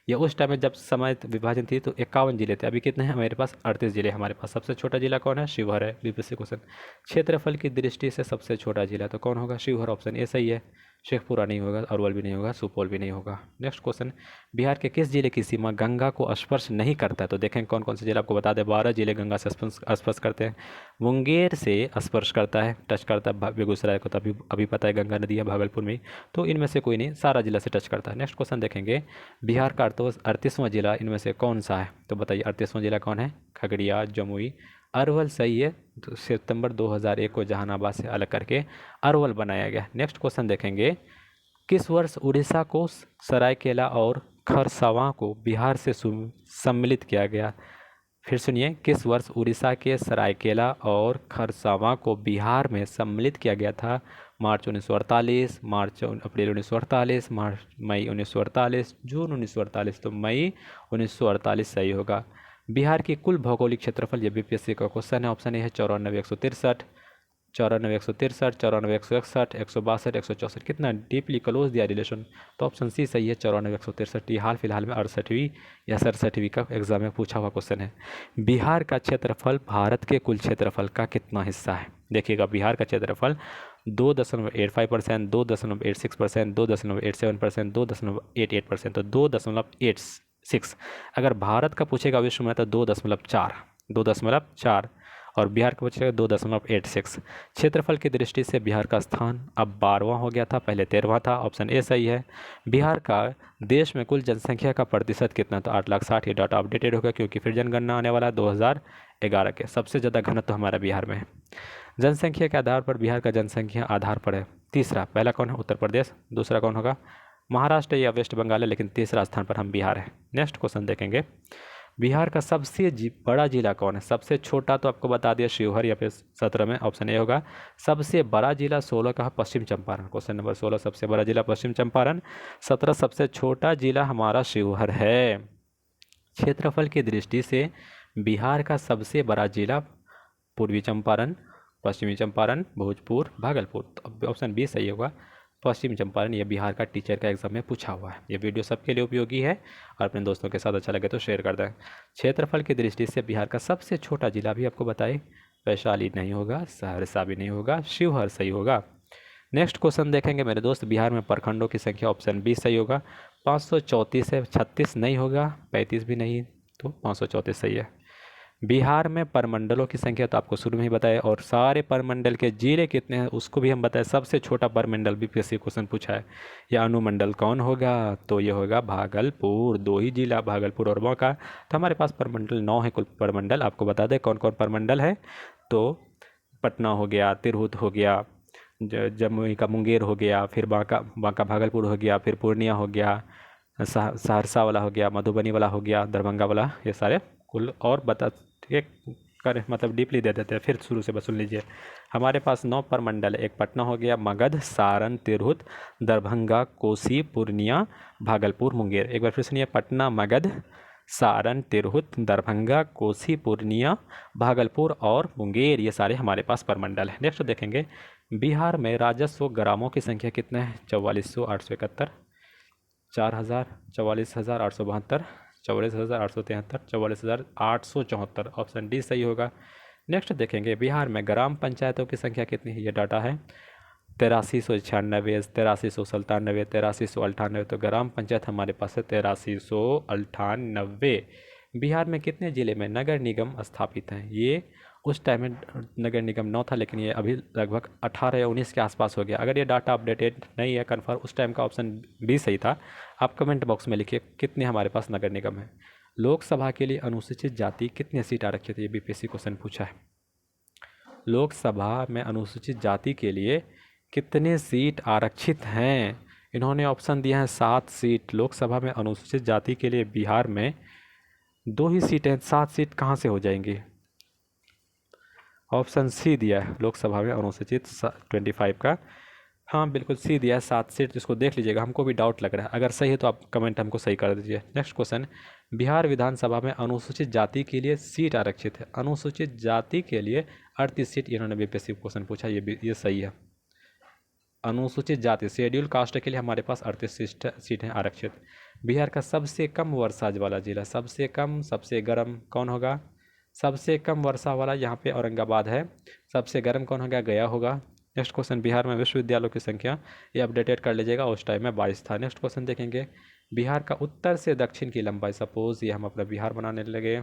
ये उस टाइम में जब समय विभाजन थी तो 51 जिले थे, अभी कितने हैं हमारे पास, 38 जिले हमारे पास। सबसे छोटा जिला कौन है, शिवहर है, बीपीएससी क्वेश्चन। क्षेत्रफल की दृष्टि से सबसे छोटा जिला तो कौन होगा, शिवहर, ऑप्शन ए सही है। शेखपुरा नहीं होगा, अरवल भी नहीं होगा, सुपौल भी नहीं होगा। नेक्स्ट क्वेश्चन, बिहार के किस जिले की सीमा गंगा को स्पर्श नहीं करता है? तो देखें कौन कौन से जिले, आपको बता दें 12 जिले गंगा से स्पर्श करते हैं। मुंगेर से स्पर्श करता है, टच करता है, बेगूसराय को तो अभी पता है गंगा नदी है भागलपुर में, तो इनमें से कोई नहीं, सारा जिला से टच करता है। नेक्स्ट क्वेश्चन देखेंगे, बिहार का 38वां जिला इनमें से कौन सा है? तो बताइए 38वां जिला कौन है? खगड़िया, जमुई, अरवल सही है। तो सितंबर 2001 को जहानाबाद से अलग करके अरवल बनाया गया। नेक्स्ट क्वेश्चन देखेंगे, किस वर्ष उड़ीसा को सरायकेला और खरसावां को बिहार से सम्मिलित किया गया? फिर सुनिए, किस वर्ष उड़ीसा के सरायकेला और खरसावां को बिहार में सम्मिलित किया गया था? मार्च 1948, अप्रैल 1948, मई 1948, जून 1948। तो मई 1948 सही होगा। बिहार की कुल भौगोलिक क्षेत्रफल, ये बीपीएससी का क्वेश्चन है। ऑप्शन ए है 94,163, 94,163, 94,161, 162, 164। कितना डीपली क्लोज दिया रिलेशन, तो ऑप्शन सी सही है 94,163। ये हाल फिलहाल में 68वीं या 67वीं का एग्जाम में पूछा हुआ क्वेश्चन है। बिहार का क्षेत्रफल भारत के कुल क्षेत्रफल का कितना हिस्सा है? देखिएगा, बिहार का क्षेत्रफल 2.85%, 2.86%, 2.87%, 2.88%, तो 2.86। अगर भारत का पूछेगा विश्व में तो 2.4, 2.4, और बिहार का पूछेगा 2.86। क्षेत्रफल की दृष्टि से बिहार का स्थान अब 12वां हो गया था, पहले 13वां था। ऑप्शन ए सही है। बिहार का देश में कुल जनसंख्या का प्रतिशत कितना? तो 8,60,000। ये डाटा अपडेटेड होगा क्योंकि फिर जनगणना आने वाला है 2011 के। सबसे ज़्यादा घनत्व तो हमारा बिहार में है। जनसंख्या के आधार पर बिहार का जनसंख्या आधार पर है तीसरा। पहला कौन है? उत्तर प्रदेश। दूसरा कौन होगा? महाराष्ट्र या वेस्ट बंगाल है, लेकिन तीसरा स्थान पर हम बिहार है। नेक्स्ट क्वेश्चन देखेंगे, बिहार का सबसे बड़ा जिला कौन है? सबसे छोटा तो आपको बता दिया शिवहर या फिर 17 में ऑप्शन ए होगा। सबसे बड़ा जिला 16 का है पश्चिम चंपारण। क्वेश्चन नंबर 16, सबसे बड़ा जिला पश्चिम चंपारण। 17 सबसे छोटा जिला हमारा शिवहर है। क्षेत्रफल की दृष्टि से बिहार का सबसे बड़ा जिला पूर्वी चंपारण, पश्चिमी चंपारण, भोजपुर, भागलपुर। तो ऑप्शन बी सही होगा, पश्चिम चंपारण। ये बिहार का टीचर का एग्जाम में पूछा हुआ है। ये वीडियो सबके लिए उपयोगी है और अपने दोस्तों के साथ अच्छा लगे तो शेयर कर दें। क्षेत्रफल की दृष्टि से बिहार का सबसे छोटा जिला भी आपको बताए, वैशाली नहीं होगा, सहरसा भी नहीं होगा, शिवहर सही होगा। नेक्स्ट क्वेश्चन देखेंगे मेरे दोस्त, बिहार में प्रखंडों की संख्या, ऑप्शन बी सही होगा। 534 है, 36 नहीं होगा, 35 भी नहीं, तो 534 सही है। बिहार में परमंडलों की संख्या तो आपको शुरू में ही बताया, और सारे परमंडल के जिले कितने हैं उसको भी हम बताएं। सबसे छोटा परमंडल बीपीएससी क्वेश्चन पूछा है, या अनुमंडल कौन होगा? तो ये होगा भागलपुर। 2 ही जिला, भागलपुर और बांका। तो हमारे पास परमंडल 9 है कुल परमंडल। आपको बता दें कौन कौन परमंडल है, तो पटना हो गया, तिरहुत हो गया, जमुई का मुंगेर हो गया, फिर बांका भागलपुर हो गया, फिर पूर्णिया हो गया, सहरसा वाला हो गया, मधुबनी वाला हो गया, दरभंगा वाला, ये सारे कुल। और बता एक कर मतलब डीपली दे देते हैं, फिर शुरू से बस सुन लीजिए। हमारे पास 9 परमंडल है। एक पटना हो गया, मगध, सारण, तिरहुत, दरभंगा, कोसी, पूर्णिया, भागलपुर, मुंगेर। एक बार फिर सुनिए, पटना, मगध, सारण, तिरहुत, दरभंगा, कोसी, पूर्णिया, भागलपुर और मुंगेर, ये सारे हमारे पास परमंडल हैं। नेक्स्ट देखेंगे, बिहार में राजस्व ग्रामों की संख्या कितना है? 44,871, 4,000, 44,872, 44,873, 44,874। ऑप्शन डी सही होगा। नेक्स्ट देखेंगे, बिहार में ग्राम पंचायतों की संख्या कितनी है? ये डाटा है 8396, 8397, 8398। तो ग्राम पंचायत हमारे पास है 8398। बिहार में कितने ज़िले में नगर निगम स्थापित हैं? ये उस टाइम में नगर निगम 9 था, लेकिन ये अभी लगभग 18 या 19 के आसपास हो गया। अगर ये डाटा अपडेटेड नहीं है कन्फर्म, उस टाइम का ऑप्शन बी सही था। आप कमेंट बॉक्स में लिखिए कितने हमारे पास नगर निगम है। लोकसभा के लिए अनुसूचित जाति कितने सीट आरक्षित है? ये बीपीएससी क्वेश्चन पूछा है। लोकसभा में अनुसूचित जाति के लिए कितने सीट आरक्षित हैं? इन्होंने ऑप्शन दिया है 7 सीट। लोकसभा में अनुसूचित जाति के लिए बिहार में 2 ही सीटें, 7 सीट कहाँ से हो जाएंगी? ऑप्शन सी दिया है लोकसभा में अनुसूचित 25 का। हाँ बिल्कुल सी दिया है 7 सीट। जिसको देख लीजिएगा, हमको भी डाउट लग रहा है। अगर सही है तो आप कमेंट हमको सही कर दीजिए। नेक्स्ट क्वेश्चन, बिहार विधानसभा में अनुसूचित जाति के लिए सीट आरक्षित है। अनुसूचित जाति के लिए 38 सीट इन्होंने बीपीएससी क्वेश्चन पूछा, ये सही है। अनुसूचित जाति शेड्यूल कास्ट के लिए हमारे पास 38 सीट हैं आरक्षित। बिहार का सबसे कम वर्षा वाला जिला, सबसे कम सबसे गर्म कौन होगा? सबसे कम वर्षा वाला यहाँ पे औरंगाबाद है। सबसे गर्म कौन होगा? गया होगा। नेक्स्ट क्वेश्चन, बिहार में विश्वविद्यालयों की संख्या, ये अपडेटेड कर लीजिएगा, उस टाइम में 22 था। नेक्स्ट क्वेश्चन देखेंगे, बिहार का उत्तर से दक्षिण की लंबाई, सपोज ये हम अपना बिहार बनाने लगे,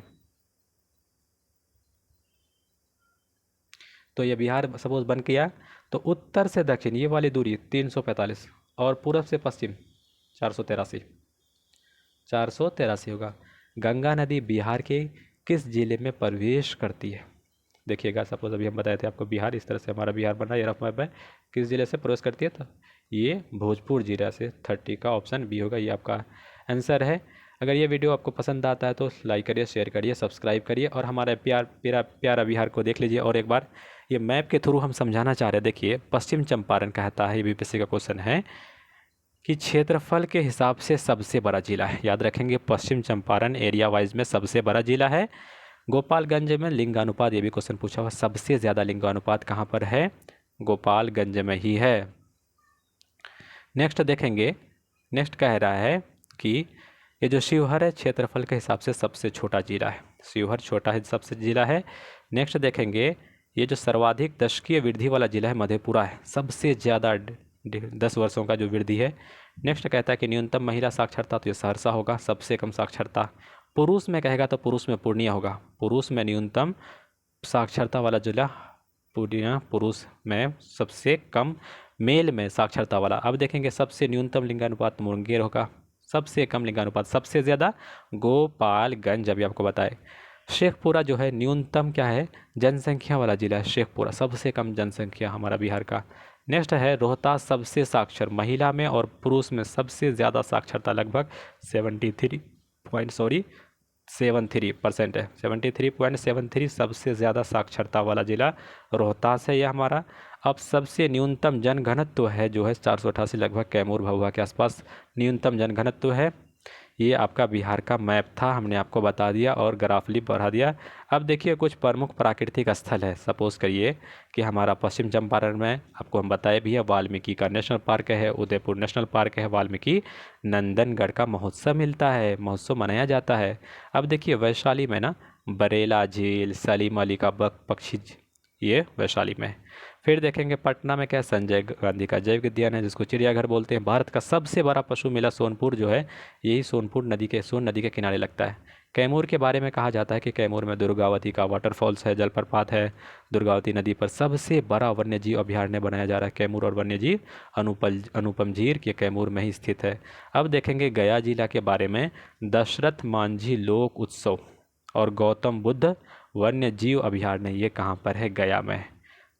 तो ये बिहार सपोज बन गया, तो उत्तर से दक्षिण ये वाली दूरी 345 और पूरब से पश्चिम 483, 483 होगा। गंगा नदी बिहार के किस जिले में प्रवेश करती है? देखिएगा, सपोज अभी हम बताए थे आपको बिहार, इस तरह से हमारा बिहार बना, ये रफ मैप है, किस जिले से प्रवेश करती है? तो ये भोजपुर जिला से। 30 का ऑप्शन बी होगा, ये आपका आंसर है। अगर ये वीडियो आपको पसंद आता है तो लाइक करिए, शेयर करिए, सब्सक्राइब करिए और हमारे प्यारा बिहार को देख लीजिए। और एक बार ये मैप के थ्रू हम समझाना चाह रहे हैं। देखिए, पश्चिम चंपारण कहता है, ये बीपीएससी का क्वेश्चन है कि क्षेत्रफल के हिसाब से सबसे बड़ा जिला है। याद रखेंगे, पश्चिम चंपारण एरिया वाइज में सबसे बड़ा जिला है। गोपालगंज में लिंगानुपात, ये भी क्वेश्चन पूछा हुआ, सबसे ज़्यादा लिंगानुपात कहाँ पर है? गोपालगंज में ही है। नेक्स्ट देखेंगे, नेक्स्ट कह रहा है कि ये जो शिवहर है क्षेत्रफल के हिसाब से सबसे छोटा जिला है, शिवहर छोटा है सबसे जिला है। नेक्स्ट देखेंगे, ये जो सर्वाधिक दशकीय वृद्धि वाला जिला है मधेपुरा है, सबसे ज़्यादा 10 वर्षों का जो वृद्धि है। नेक्स्ट कहता है कि न्यूनतम महिला साक्षरता, तो ये सहरसा होगा, सबसे कम साक्षरता। पुरुष में कहेगा तो पुरुष में पूर्णिया होगा, पुरुष में न्यूनतम साक्षरता वाला जिला पूर्णिया, पुरुष में सबसे कम मेल में साक्षरता वाला। अब देखेंगे सबसे न्यूनतम लिंगानुपात मुंगेर होगा, सबसे कम लिंगानुपात, सबसे ज़्यादा गोपालगंज। अभी आपको बताए शेखपुरा जो है न्यूनतम क्या है जनसंख्या वाला जिला है, शेखपुरा सबसे कम जनसंख्या हमारा बिहार का। नेक्स्ट है रोहतास, सबसे साक्षर महिला में और पुरुष में सबसे ज़्यादा साक्षरता, लगभग 73% है, 73.73 सबसे ज़्यादा साक्षरता वाला जिला रोहतास है ये हमारा। अब सबसे न्यूनतम जनघनत्व है जो है 488, लगभग कैमूर भभुआ के आसपास न्यूनतम जनघनत्व है। ये आपका बिहार का मैप था, हमने आपको बता दिया और ग्राफली बढ़ा दिया। अब देखिए कुछ प्रमुख प्राकृतिक स्थल है, सपोज करिए कि हमारा पश्चिम चंपारण में आपको हम बताए भी है, वाल्मीकि का नेशनल पार्क है, उदयपुर नेशनल पार्क है, वाल्मीकि नंदनगढ़ का महोत्सव मिलता है, महोत्सव मनाया जाता है। अब देखिए वैशाली में ना बरेला झील, सलीम अली का पक्षी, ये वैशाली में। फिर देखेंगे पटना में क्या, संजय गांधी का जैव उद्यान है जिसको चिड़ियाघर बोलते हैं। भारत का सबसे बड़ा पशु मेला सोनपुर जो है, यही सोन नदी के किनारे लगता है। कैमूर के बारे में कहा जाता है कि कैमूर में दुर्गावती का वाटरफॉल्स है, जलप्रपात है। दुर्गावती नदी पर सबसे बड़ा वन्यजीव अभयारण्य बनाया जा रहा है कैमूर, और वन्यजीव अनुपम झील के कैमूर में ही स्थित है। अब देखेंगे गया जिला के बारे में, दशरथ मांझी लोक उत्सव और गौतम बुद्ध वन्य जीव अभयारण्य, ये कहाँ पर है? गया में।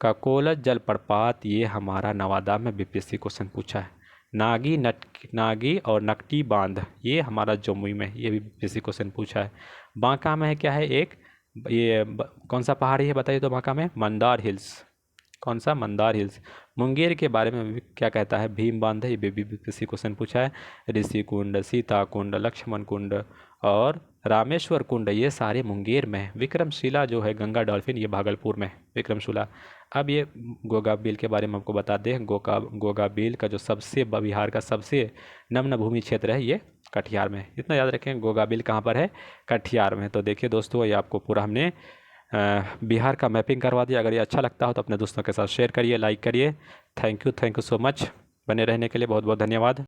ककोलत जलप्रपात, ये हमारा नवादा में बीपीएससी क्वेश्चन पूछा है। नागी और नकटी बांध, ये हमारा जमुई में, ये भी बीपीएससी क्वेश्चन पूछा है। बांका में है क्या है एक, ये कौन सा पहाड़ी है बताइए तो? बांका में मंदार हिल्स, कौन सा? मंदार हिल्स। मुंगेर के बारे में भी क्या कहता है? भीम बांध है, ये भी बीपीएससी क्वेश्चन पूछा है। ऋषि कुंड, सीता कुंड, लक्ष्मण कुंड और रामेश्वर कुंड, ये सारे मुंगेर में है। विक्रमशिला जो है गंगा डॉल्फिन, ये भागलपुर में विक्रमशिला। अब ये गोगा बील के बारे में आपको बता दें, गोगा बील का जो सबसे बिहार का सबसे नम्न भूमि क्षेत्र है, ये कटिहार में। इतना याद रखें, गोगा बील कहाँ पर है? कटिहार में। तो देखिए दोस्तों, ये आपको पूरा हमने बिहार का मैपिंग करवा दिया। अगर ये अच्छा लगता हो तो अपने दोस्तों के साथ शेयर करिए, लाइक करिए। थैंक यू सो मच, बने रहने के लिए बहुत बहुत धन्यवाद।